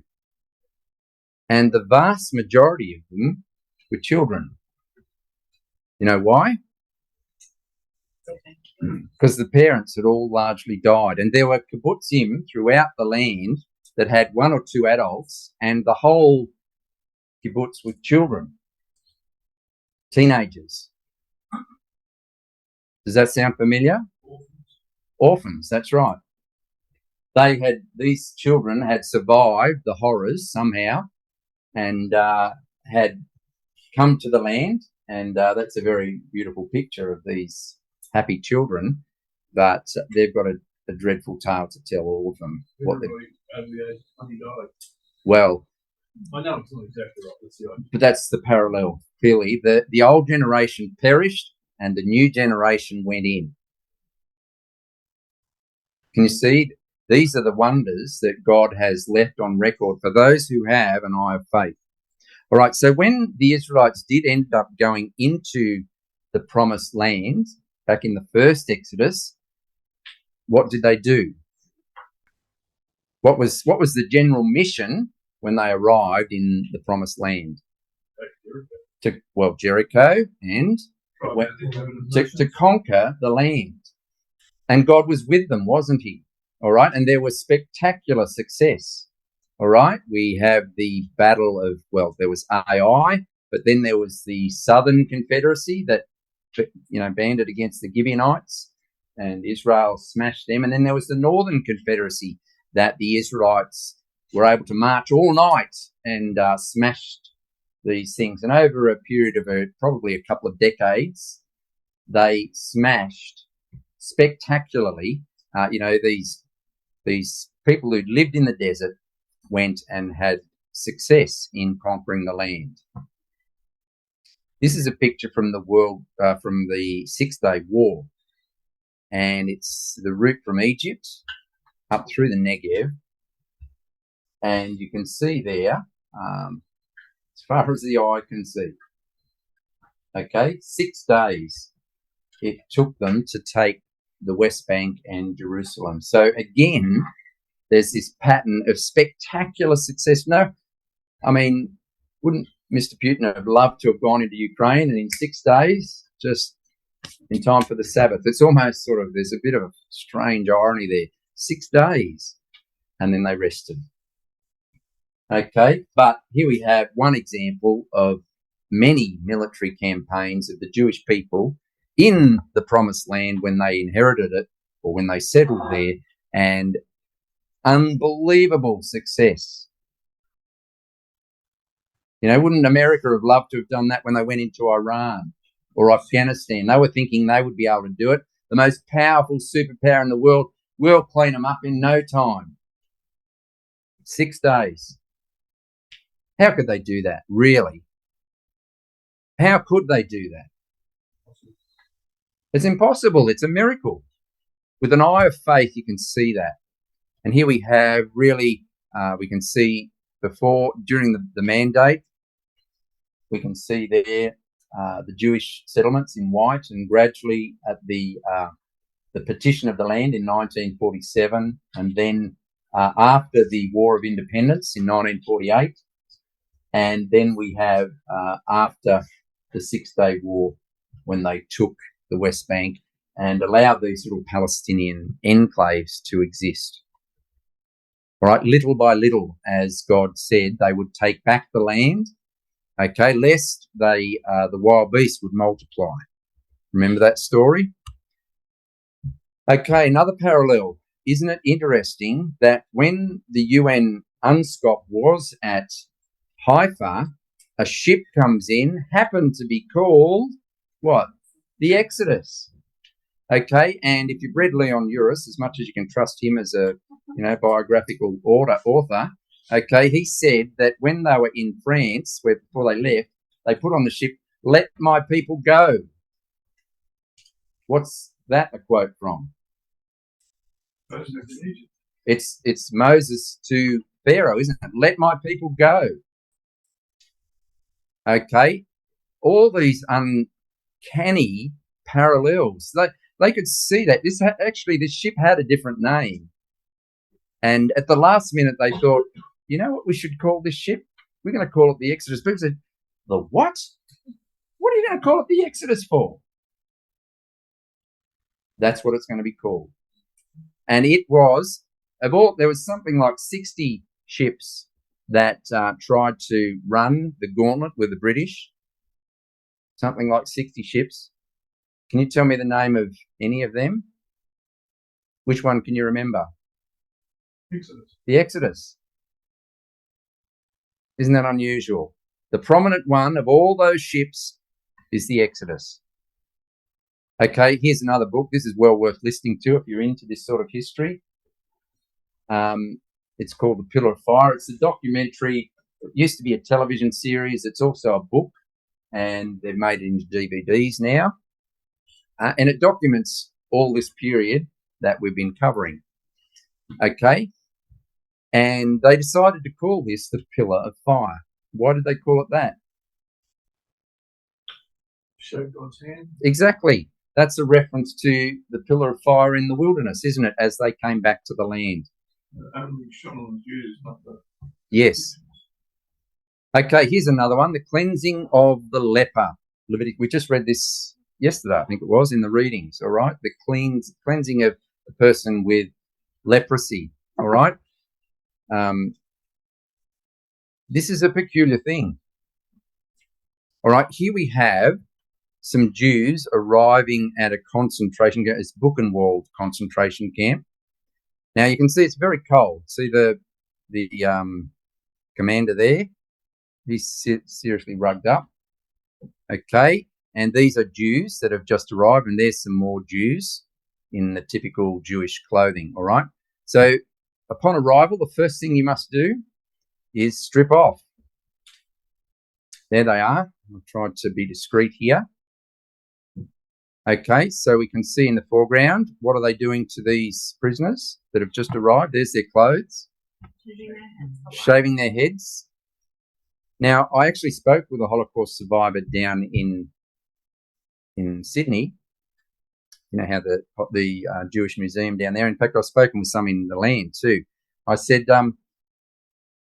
And the vast majority of them were children. You know why? Because the parents had all largely died. And there were kibbutzim throughout the land that had one or two adults, and the whole kibbutz with children, teenagers. Does that sound familiar? Orphans, that's right. These children had survived the horrors somehow and had come to the land, and that's a very beautiful picture of these happy children, but they've got a dreadful tale to tell, all of them. Well, I know it's not exactly right. That's the idea. but that's the parallel, clearly. The old generation perished and the new generation went in. Can you see? These are the wonders that God has left on record for those who have an eye of faith. All right, so when the Israelites did end up going into the promised land, back in the first Exodus, what did they do? What was the general mission when they arrived in the promised land? Jericho, and to conquer the land. And God was with them, wasn't he? All right, and there was spectacular success. All right, we have the battle of, there was Ai, but then there was the Southern Confederacy that, banded against the Gibeonites, and Israel smashed them. And then there was the Northern Confederacy that the Israelites were able to march all night and smashed these things. And over a period of probably a couple of decades, they smashed spectacularly. These people who lived in the desert went and had success in conquering the land. This is a picture from from the 6-Day War, and it's the route from Egypt up through the Negev, and you can see there, as far as the eye can see. Okay, 6 days it took them to take the West Bank and Jerusalem. So again, there's this pattern of spectacular success. No, I mean, wouldn't Mr. Putin have loved to have gone into Ukraine and in 6 days, just in time for the Sabbath? It's almost there's a bit of a strange irony there. 6 days, and then they rested. Okay, but here we have one example of many military campaigns of the Jewish people in the Promised Land when they inherited it or when they settled there, and unbelievable success. Wouldn't America have loved to have done that when they went into Iran or Afghanistan? They were thinking they would be able to do it. The most powerful superpower in the world, we'll clean them up in no time. 6 days. How could they do that, really? How could they do that? It's impossible. It's a miracle. With an eye of faith, you can see that. And here we have we can see during the mandate, we can see there the Jewish settlements in white, and gradually at the partition of the land in 1947, and then after the War of Independence in 1948, and then we have after the 6-Day War when they took the West Bank and allowed these little Palestinian enclaves to exist. All right, little by little, as God said, they would take back the land, okay, lest the wild beast would multiply. Remember that story? Okay, another parallel. Isn't it interesting that when the UN UNSCOP was at Haifa, a ship comes in, happened to be called, what? The Exodus. Okay, and if you've read Leon Uris, as much as you can trust him as a biographical author, okay, he said that when they were in France, before they left, they put on the ship, "Let my people go." What's that a quote from? It's Moses to Pharaoh, isn't it? Let my people go. Okay, all these uncanny parallels. They could see that. This ship had a different name. And at the last minute, they thought, you know what we should call this ship? We're going to call it the Exodus. People said, the what? What are you going to call it the Exodus for? That's what it's going to be called. And it was, there was something like 60 ships that tried to run the gauntlet with the British. Something like 60 ships. Can you tell me the name of any of them? Which one can you remember? Exodus. The Exodus. Isn't that unusual? The prominent one of all those ships is the Exodus. Okay, here's another book. This is well worth listening to if you're into this sort of history. It's called The Pillar of Fire. It's a documentary. It used to be a television series. It's also a book, and they've made it into DVDs now. And it documents all this period that we've been covering. Okay? And they decided to call this the Pillar of Fire. Why did they call it that? Show God's hand. Exactly. That's a reference to the pillar of fire in the wilderness, isn't it, as they came back to the land? Only shone on the Jews, not the... Yes. Okay, here's another one, the cleansing of the leper. We just read this yesterday, I think it was, in the readings, all right? The cleansing of a person with leprosy, all right? This is a peculiar thing. All right, here we have some Jews arriving at a concentration camp. It's Buchenwald concentration camp. Now you can see it's very cold. See the commander there? He's seriously rugged up. Okay, and these are Jews that have just arrived, and there's some more Jews in the typical Jewish clothing. All right. So upon arrival, the first thing you must do is strip off. There they are. I'll try to be discreet here. Okay, so we can see in the foreground, what are they doing to these prisoners that have just arrived? There's their clothes. Shaving their heads. Now, I actually spoke with a Holocaust survivor down in Sydney. You know how the Jewish Museum down there. In fact, I've spoken with some in the land too. I said,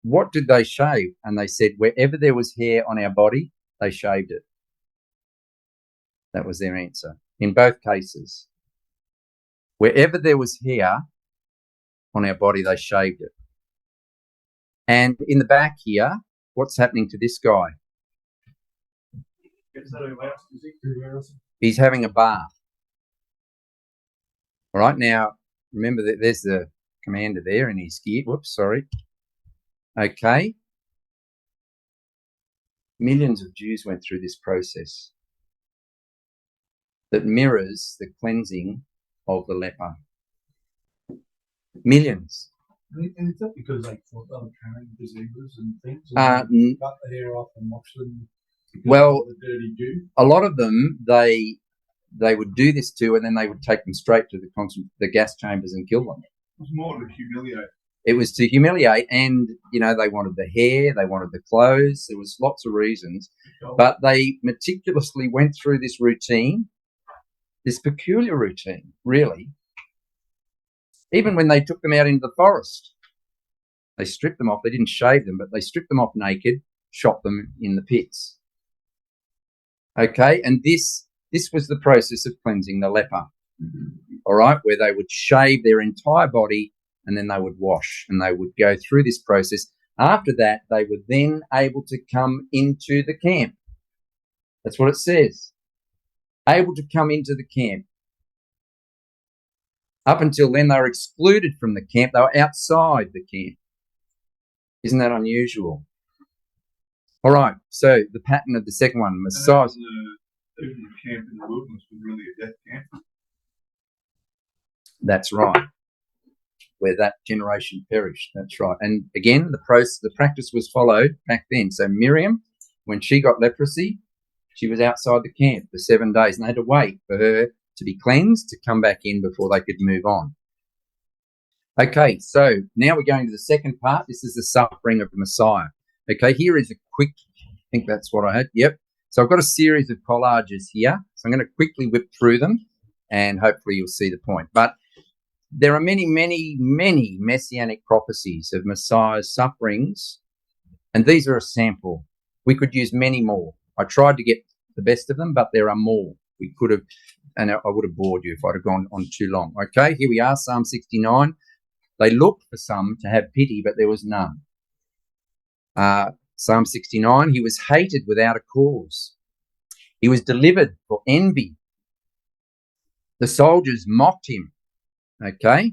what did they shave? And they said, wherever there was hair on our body, they shaved it. That was their answer. In both cases, wherever there was hair on our body, they shaved it. And in the back here, what's happening to this guy? He's having a bath. All right, now, remember that there's the commander there in his gear. Whoops, sorry. Okay. Millions of Jews went through this process that mirrors the cleansing of the leper. Millions. And is that because they thought they were carrying diseases and things? And cut the hair off and wash them? Well, the dirty Jew? A lot of them, they would do this to, and then they would take them straight to the gas chambers and kill them. It was more to humiliate. It was to humiliate, and, you know, they wanted the hair, they wanted the clothes. There was lots of reasons. But they meticulously went through this routine, this peculiar routine, really. Even when they took them out into the forest, they stripped them off. They didn't shave them, but they stripped them off naked, shot them in the pits. Okay, and this was the process of cleansing the leper, all right, where they would shave their entire body and then they would wash and they would go through this process. After that, they were then able to come into the camp. That's what it says. Able to come into the camp. Up until then, they were excluded from the camp. They were outside the camp. Isn't that unusual? All right, so the pattern of the second one, Messiah. Even the camp in the wilderness was really a death camp. That's right. Where that generation perished. That's right. And again, the practice was followed back then. So Miriam, when she got leprosy, she was outside the camp for 7 days, and they had to wait for her to be cleansed to come back in before they could move on. Okay, so now we're going to the second part. This is the suffering of the Messiah. Okay, here is a quick, I think that's what I had. Yep. So I've got a series of collages here. I'm going to quickly whip through them, and hopefully you'll see the point. But there are many, many, many messianic prophecies of Messiah's sufferings, and these are a sample. We could use many more. I tried to get the best of them, but there are more. We could have, and I would have bored you if I'd have gone on too long. Okay, here we are, Psalm 69. They looked for some to have pity, but there was none. Psalm 69, he was hated without a cause. He was delivered for envy. The soldiers mocked him. Okay.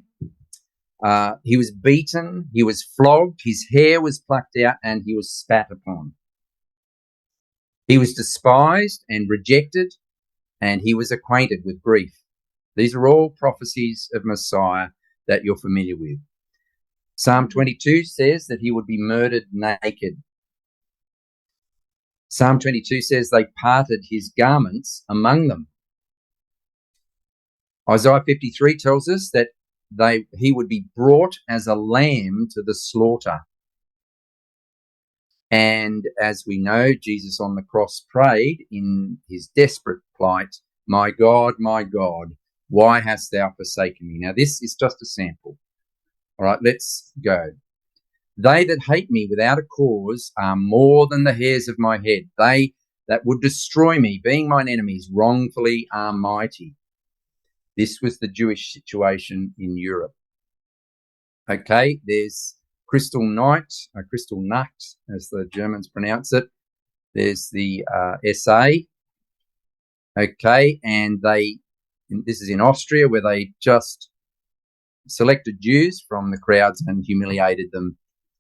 He was beaten. He was flogged. His hair was plucked out and he was spat upon. He was despised and rejected, and he was acquainted with grief. These are all prophecies of Messiah that you're familiar with. Psalm 22 says that he would be murdered naked. Psalm 22 says they parted his garments among them. Isaiah 53 tells us that he would be brought as a lamb to the slaughter. And as we know, Jesus on the cross prayed in his desperate plight, my God, why hast thou forsaken me? Now, this is just a sample. All right, let's go. They that hate me without a cause are more than the hairs of my head. They that would destroy me, being mine enemies, wrongfully are mighty. This was the Jewish situation in Europe. Okay, there's Crystal Night, Crystal Nacht, as the Germans pronounce it. There's the SA. Okay, and this is in Austria, where they just selected Jews from the crowds and humiliated them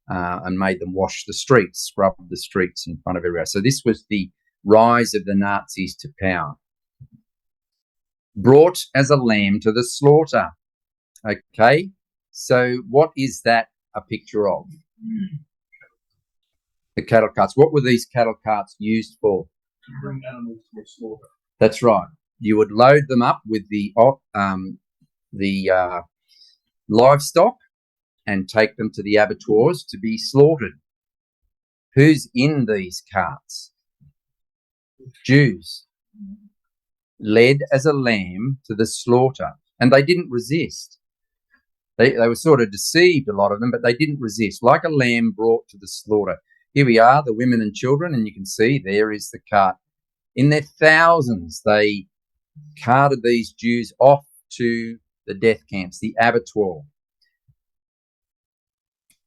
and made them wash the streets, scrub the streets in front of everyone. So this was the rise of the Nazis to power. Brought as a lamb to the slaughter. Okay, so what is that a picture of? The cattle carts. What were these cattle carts used for? To bring animals to a slaughter. That's right. You would load them up with the livestock and take them to the abattoirs to be slaughtered. Who's in these carts? Jews. Led as a lamb to the slaughter. And they didn't resist. They were sort of deceived, a lot of them, but they didn't resist. Like a lamb brought to the slaughter. Here we are, the women and children, and you can see there is the cart. In their thousands, they carted these Jews off to the death camps, the abattoir.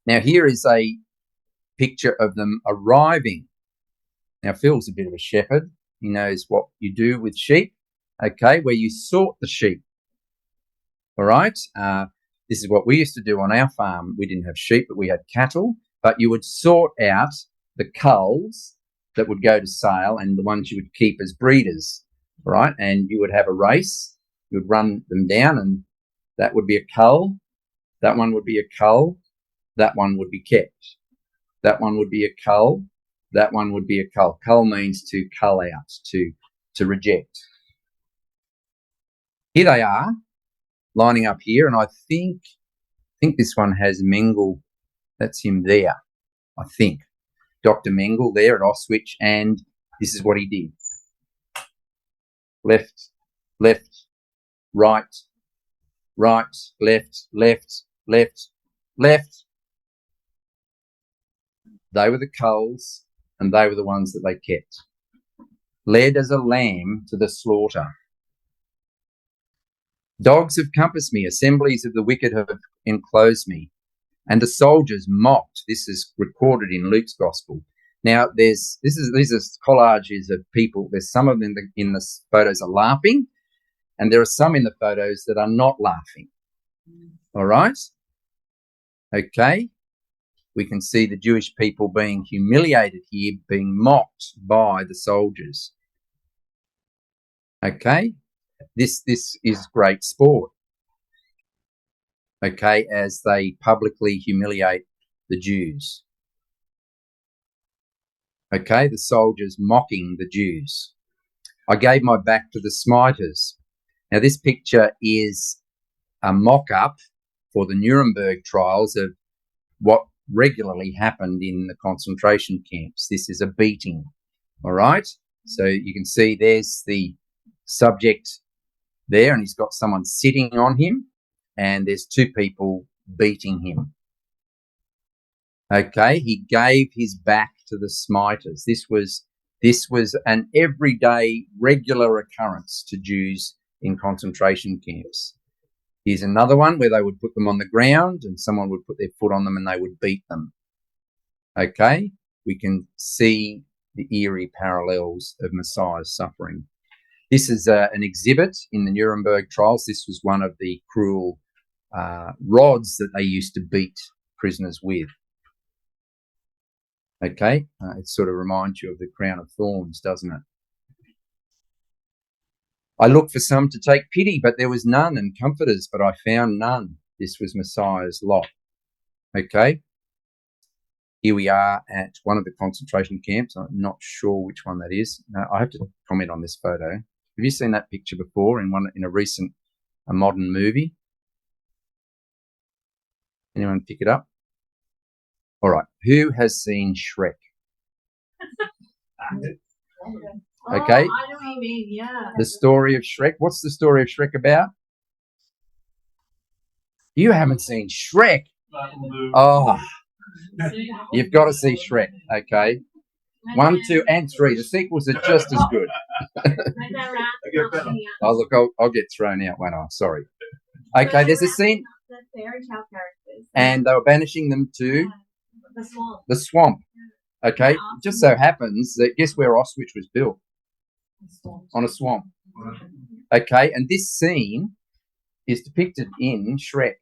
Now, here is a picture of them arriving. Now, Phil's a bit of a shepherd. He knows what you do with sheep, okay, where you sort the sheep. All right? This is what we used to do on our farm. We didn't have sheep, but we had cattle. But you would sort out the culls that would go to sale and the ones you would keep as breeders, all right? And you would have a race. You would run them down, and that would be a cull. That one would be a cull. That one would be kept. That one would be a cull. That one would be a cull. Cull means to cull out, to reject. Here they are, lining up here, and I think this one has Mengel. That's him there, I think. Dr. Mengel there at Auschwitz, and this is what he did. Left, left, right, right, left, left, left, left. They were the culls, and they were the ones that they kept. Led as a lamb to the slaughter. Dogs have compassed me, assemblies of the wicked have enclosed me, and the soldiers mocked. This is recorded in Luke's Gospel. Now, these are collages of people. There's some of them in the photos are laughing, and there are some in the photos that are not laughing. All right? Okay. We can see the Jewish people being humiliated here, being mocked by the soldiers. Okay? This is great sport. Okay, as they publicly humiliate the Jews. Okay, the soldiers mocking the Jews. I gave my back to the smiters. Now, this picture is a mock-up for the Nuremberg trials of what regularly happened in the concentration camps. This is a beating, all right? So you can see there's the subject there, and he's got someone sitting on him, and there's two people beating him. Okay, he gave his back to the smiters. This was an everyday, regular occurrence to Jews in concentration camps. Here's another one where they would put them on the ground and someone would put their foot on them and they would beat them. Okay, we can see the eerie parallels of Messiah's suffering. This is an exhibit in the Nuremberg trials. This was one of the cruel rods that they used to beat prisoners with. Okay, it sort of reminds you of the crown of thorns, doesn't it? I looked for some to take pity, but there was none, and comforters, but I found none. This was Messiah's lot. Okay, here we are at one of the concentration camps. I'm not sure which one that is. I have to comment on this photo. Have you seen that picture before in a recent modern movie? Anyone pick it up? All right. Who has seen Shrek? Okay. I know what you mean, yeah. The story of Shrek. What's the story of Shrek about? You haven't seen Shrek. Oh, you've got to see Shrek. Okay. 1, 2, and 3. The sequels are just as good. Oh, look, I'll get thrown out, won't I? Sorry. Okay, there's a scene. The fairy tale characters. And they were banishing them to The swamp. the swamp. Okay. It just so happens that guess where Auschwitz was built? On a swamp. Okay. And this scene is depicted in Shrek.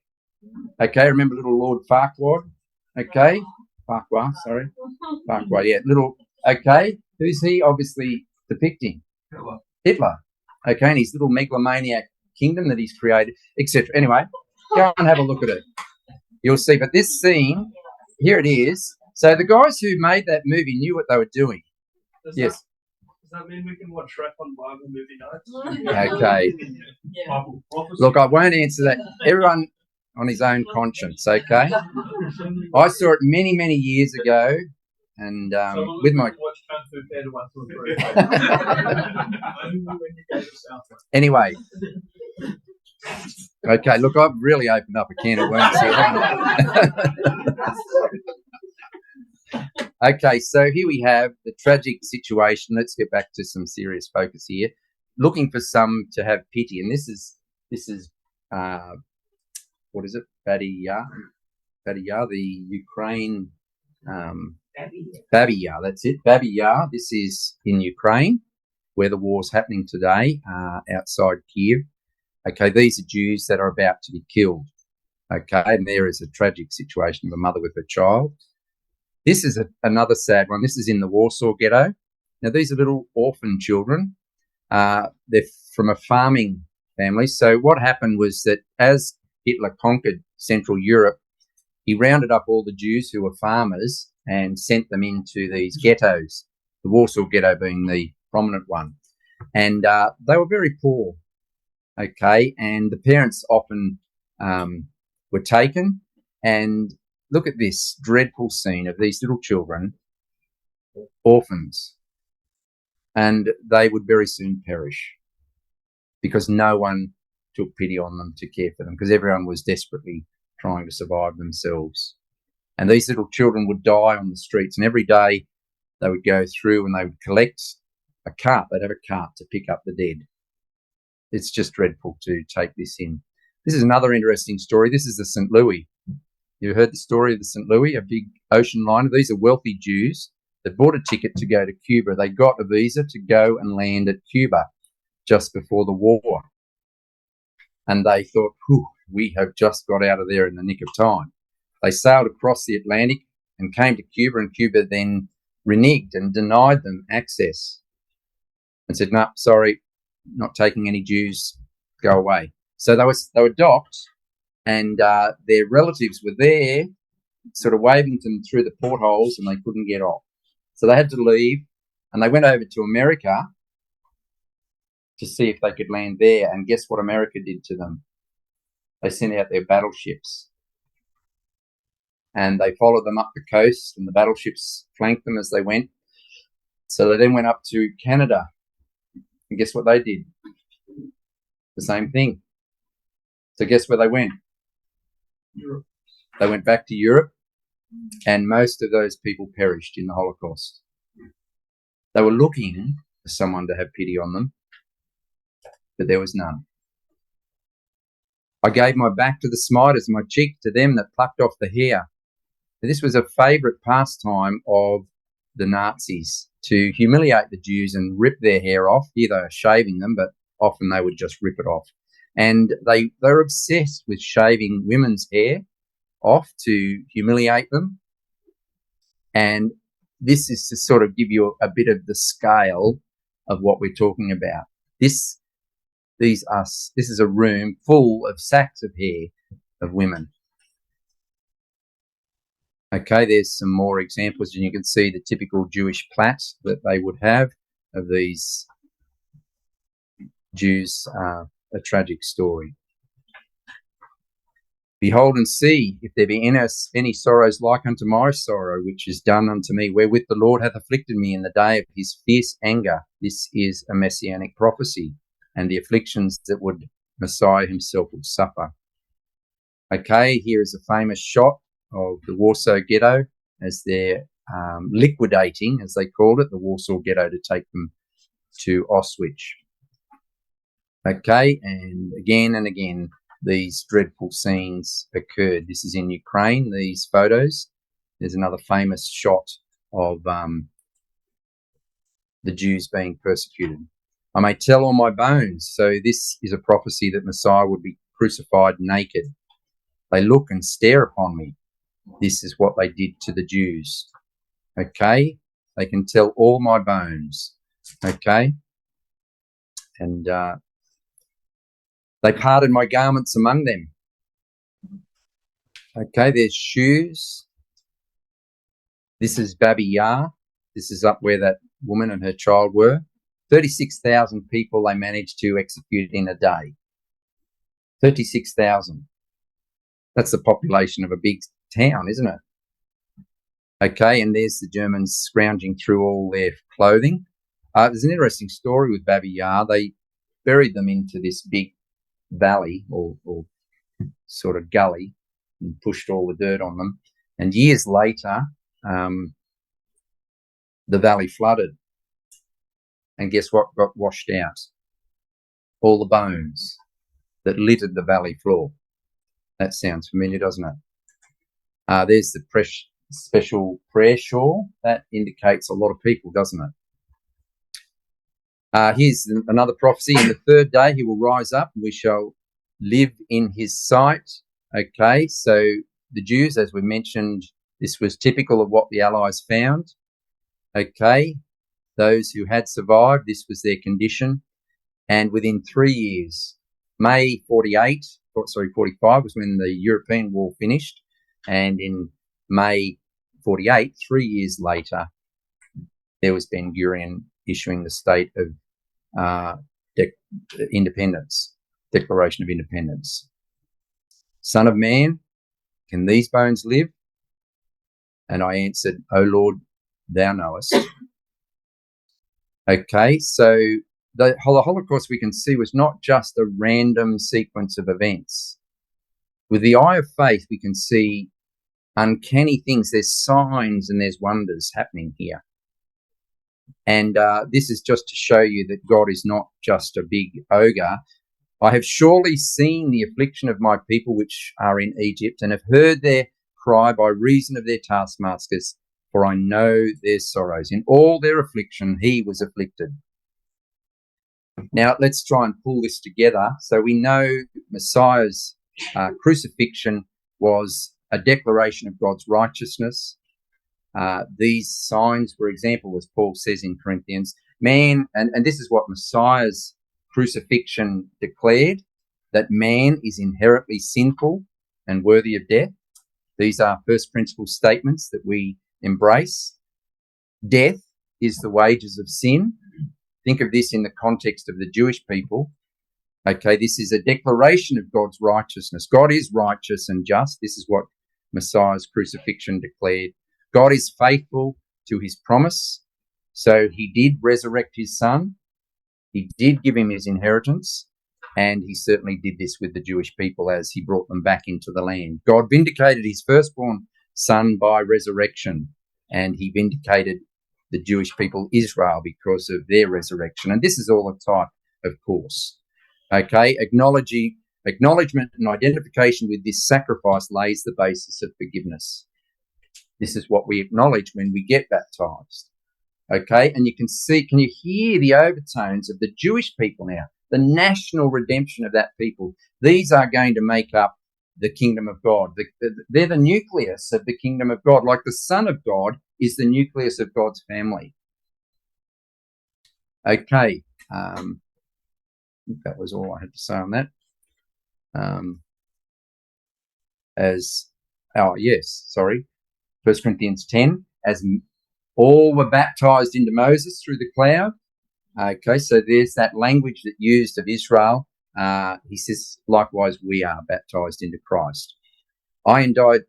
Okay. Remember little Lord Farquaad? Okay. Farquaad, sorry. Farquaad, yeah. Little, okay. Who's he obviously depicting? Hitler. Okay. And his little megalomaniac kingdom that he's created, etc. Anyway, go and have a look at it. You'll see. But this scene, here it is. So the guys who made that movie knew what they were doing. Yes. Does that mean we can watch Shrek on Bible movie nights? Okay. Bible prophecy? Look, I won't answer that. Everyone on his own conscience, okay? I saw it many, many years ago, and with my... Watch Kung Fu Panda 1, 2, 3. Anyway. Okay, look, I've really opened up a can of worms here, haven't I? Okay, so here we have the tragic situation. Let's get back to some serious focus here. Looking for some to have pity, and this is what is it? Babi Yar, the Ukraine Babi Yar. That's it, Babi Yar. This is in Ukraine, where the war's happening today, outside Kiev. Okay, these are Jews that are about to be killed. Okay, and there is a tragic situation of a mother with her child. This is another sad one. This is in the Warsaw Ghetto. Now, these are little orphan children. They're from a farming family. So what happened was that as Hitler conquered Central Europe, he rounded up all the Jews who were farmers and sent them into these ghettos, the Warsaw Ghetto being the prominent one. And they were very poor. Okay, and the parents often were taken. And look at this dreadful scene of these little children, orphans, and they would very soon perish because no one took pity on them to care for them, because everyone was desperately trying to survive themselves. And these little children would die on the streets, and every day they would go through and they would collect a cart. They'd have a cart to pick up the dead. It's just dreadful to take this in. This is another interesting story. This is the St. Louis. You heard the story of the St. Louis, a big ocean liner. These are wealthy Jews that bought a ticket to go to Cuba. They got a visa to go and land at Cuba just before the war. And they thought, we have just got out of there in the nick of time. They sailed across the Atlantic and came to Cuba, and Cuba then reneged and denied them access and said, no, sorry, not taking any Jews, go away. So they were docked, and their relatives were there sort of waving to them through the portholes, and they couldn't get off. So they had to leave, and they went over to America to see if they could land there. And guess what America did to them? They sent out their battleships, and they followed them up the coast, and the battleships flanked them as they went. So they then went up to Canada, and guess what they did? The same thing. So guess where they went? Europe. They went back to Europe, and most of those people perished in the Holocaust. They were looking for someone to have pity on them, but there was none. I gave my back to the smiters, my cheek to them that plucked off the hair. This was a favourite pastime of the Nazis, to humiliate the Jews and rip their hair off. Here they are shaving them, but often they would just rip it off. And they're obsessed with shaving women's hair off to humiliate them. And this is to sort of give you a bit of the scale of what we're talking about. This is a room full of sacks of hair of women. Okay, there's some more examples, and you can see the typical Jewish plait that they would have of these Jews. A tragic story. Behold and see if there be in us any sorrows like unto my sorrow, which is done unto me, wherewith the Lord hath afflicted me in the day of his fierce anger. This is a messianic prophecy, and the afflictions that would Messiah himself would suffer. Okay, here is a famous shot of the Warsaw Ghetto as they're liquidating, as they called it, the Warsaw Ghetto to take them to Auschwitz. Okay, and again, these dreadful scenes occurred. This is in Ukraine, these photos. There's another famous shot of the Jews being persecuted. I may tell all my bones. So this is a prophecy that Messiah would be crucified naked. They look and stare upon me. This is what they did to the Jews. Okay, they can tell all my bones. Okay, and they parted my garments among them. Okay, there's shoes. This is Babi Yar. This is up where that woman and her child were. 36,000 people they managed to execute in a day. 36,000. That's the population of a big town, isn't it? Okay, and there's the Germans scrounging through all their clothing. There's an interesting story with Babi Yar. They buried them into this big valley or sort of gully and pushed all the dirt on them. And years later, the valley flooded. And guess what got washed out? All the bones that littered the valley floor. That sounds familiar, doesn't it? There's the special prayer shawl. That indicates a lot of people, doesn't it? Here's another prophecy. In the third day he will rise up and we shall live in his sight. Okay, so the Jews, as we mentioned, this was typical of what the Allies found. Okay, those who had survived, this was their condition. And within 3 years, May 45 was when the European war finished. And in May 48, 3 years later, there was Ben Gurion issuing the state of independence, Declaration of Independence. Son of man, can these bones live? And I answered, O Lord, thou knowest. Okay, so the Holocaust we can see was not just a random sequence of events. With the eye of faith, we can see uncanny things. There's signs and there's wonders happening here. And this is just to show you that God is not just a big ogre. I have surely seen the affliction of my people which are in Egypt, and have heard their cry by reason of their taskmasters, for I know their sorrows. In all their affliction, he was afflicted. Now, let's try and pull this together. So we know Messiah's crucifixion was a declaration of God's righteousness. These signs were example, as Paul says in Corinthians. Man, and this is what Messiah's crucifixion declared, that man is inherently sinful and worthy of death. These are first principle statements that we embrace. Death is the wages of sin. Think of this in the context of the Jewish people. Okay, this is a declaration of God's righteousness. God is righteous and just. This is what Messiah's crucifixion declared. God is faithful to his promise. So he did resurrect his son. He did give him his inheritance. And he certainly did this with the Jewish people as he brought them back into the land. God vindicated his firstborn son by resurrection, and he vindicated the Jewish people, Israel, because of their resurrection. And this is all a type, of course. Okay, acknowledgement and identification with this sacrifice lays the basis of forgiveness. This is what we acknowledge when we get baptized. Okay, and you can you hear the overtones of the Jewish people now, the national redemption of that people. These are going to make up the kingdom of God. They're the nucleus of the kingdom of God, like the Son of God is the nucleus of God's family. Okay, I think that was all I had to say on that. 1 Corinthians 10, as all were baptized into Moses through the cloud. Okay, so there's that language that used of Israel. He says, likewise, we are baptized into Christ. I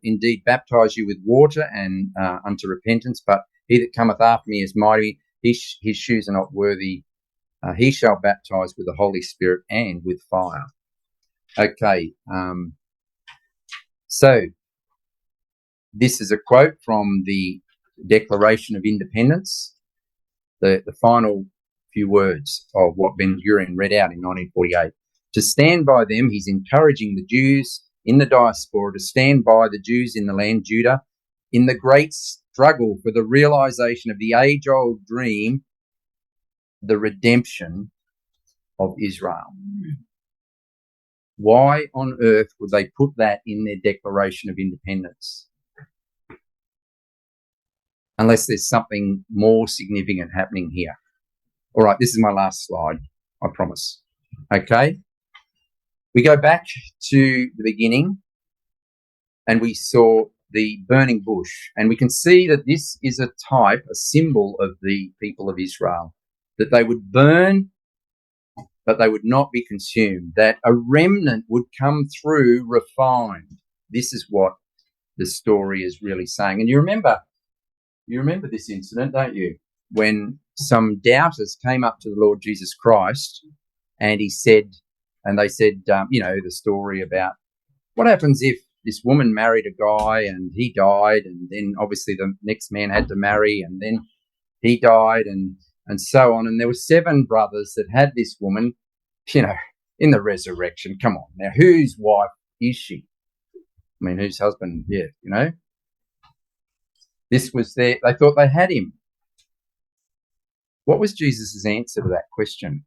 indeed baptize you with water and unto repentance, but he that cometh after me is mighty. His shoes are not worthy. He shall baptize with the Holy Spirit and with fire. Okay, so this is a quote from the Declaration of Independence, the final few words of what Ben Gurion read out in 1948. To stand by them, he's encouraging the Jews in the diaspora to stand by the Jews in the land, Judah, in the great struggle for the realization of the age-old dream, the redemption of Israel. Why on earth would they put that in their Declaration of Independence? Unless there's something more significant happening here. All right, this is my last slide, I promise. Okay. We go back to the beginning and we saw the burning bush, and we can see that this is a type, a symbol of the people of Israel, that they would burn, but they would not be consumed, that a remnant would come through refined. This is what the story is really saying. And you remember this incident, don't you? When some doubters came up to the Lord Jesus Christ and they said, the story about what happens if this woman married a guy and he died, and then obviously the next man had to marry and then he died and so on. And there were 7 brothers that had this woman, in the resurrection. Come on. Now, whose wife is she? I mean, whose husband? Yeah, This was they thought they had him. What was Jesus' answer to that question?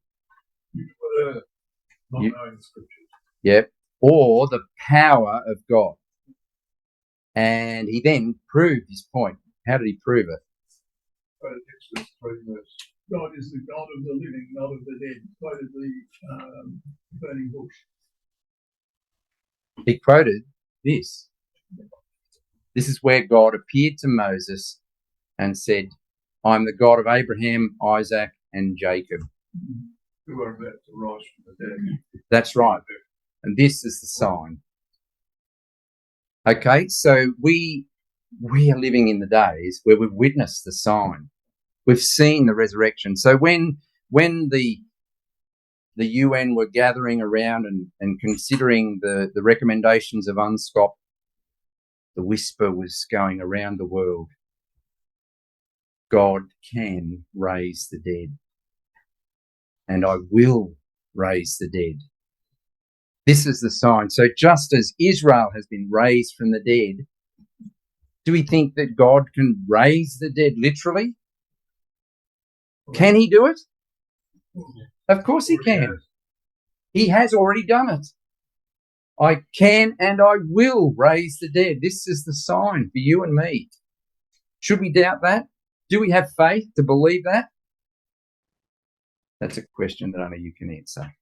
Not knowing the scriptures. Yep. Or the power of God. And he then proved his point. How did he prove it? Exodus 3 verse. God is the God of the living, not of the dead. Quoted the burning bush. He quoted this. This is where God appeared to Moses and said, I'm the God of Abraham, Isaac, and Jacob. Who are about to rise from the dead. That's right. And this is the sign. Okay, so we are living in the days where we've witnessed the sign. We've seen the resurrection. So when the UN were gathering around and considering the recommendations of UNSCOP, the whisper was going around the world. God can raise the dead. And I will raise the dead. This is the sign. So just as Israel has been raised from the dead, do we think that God can raise the dead literally? Can he do it? Of course he can. He has already done it. I can and I will raise the dead. This is the sign for you and me. Should we doubt that? Do we have faith to believe that? That's a question that only you can answer.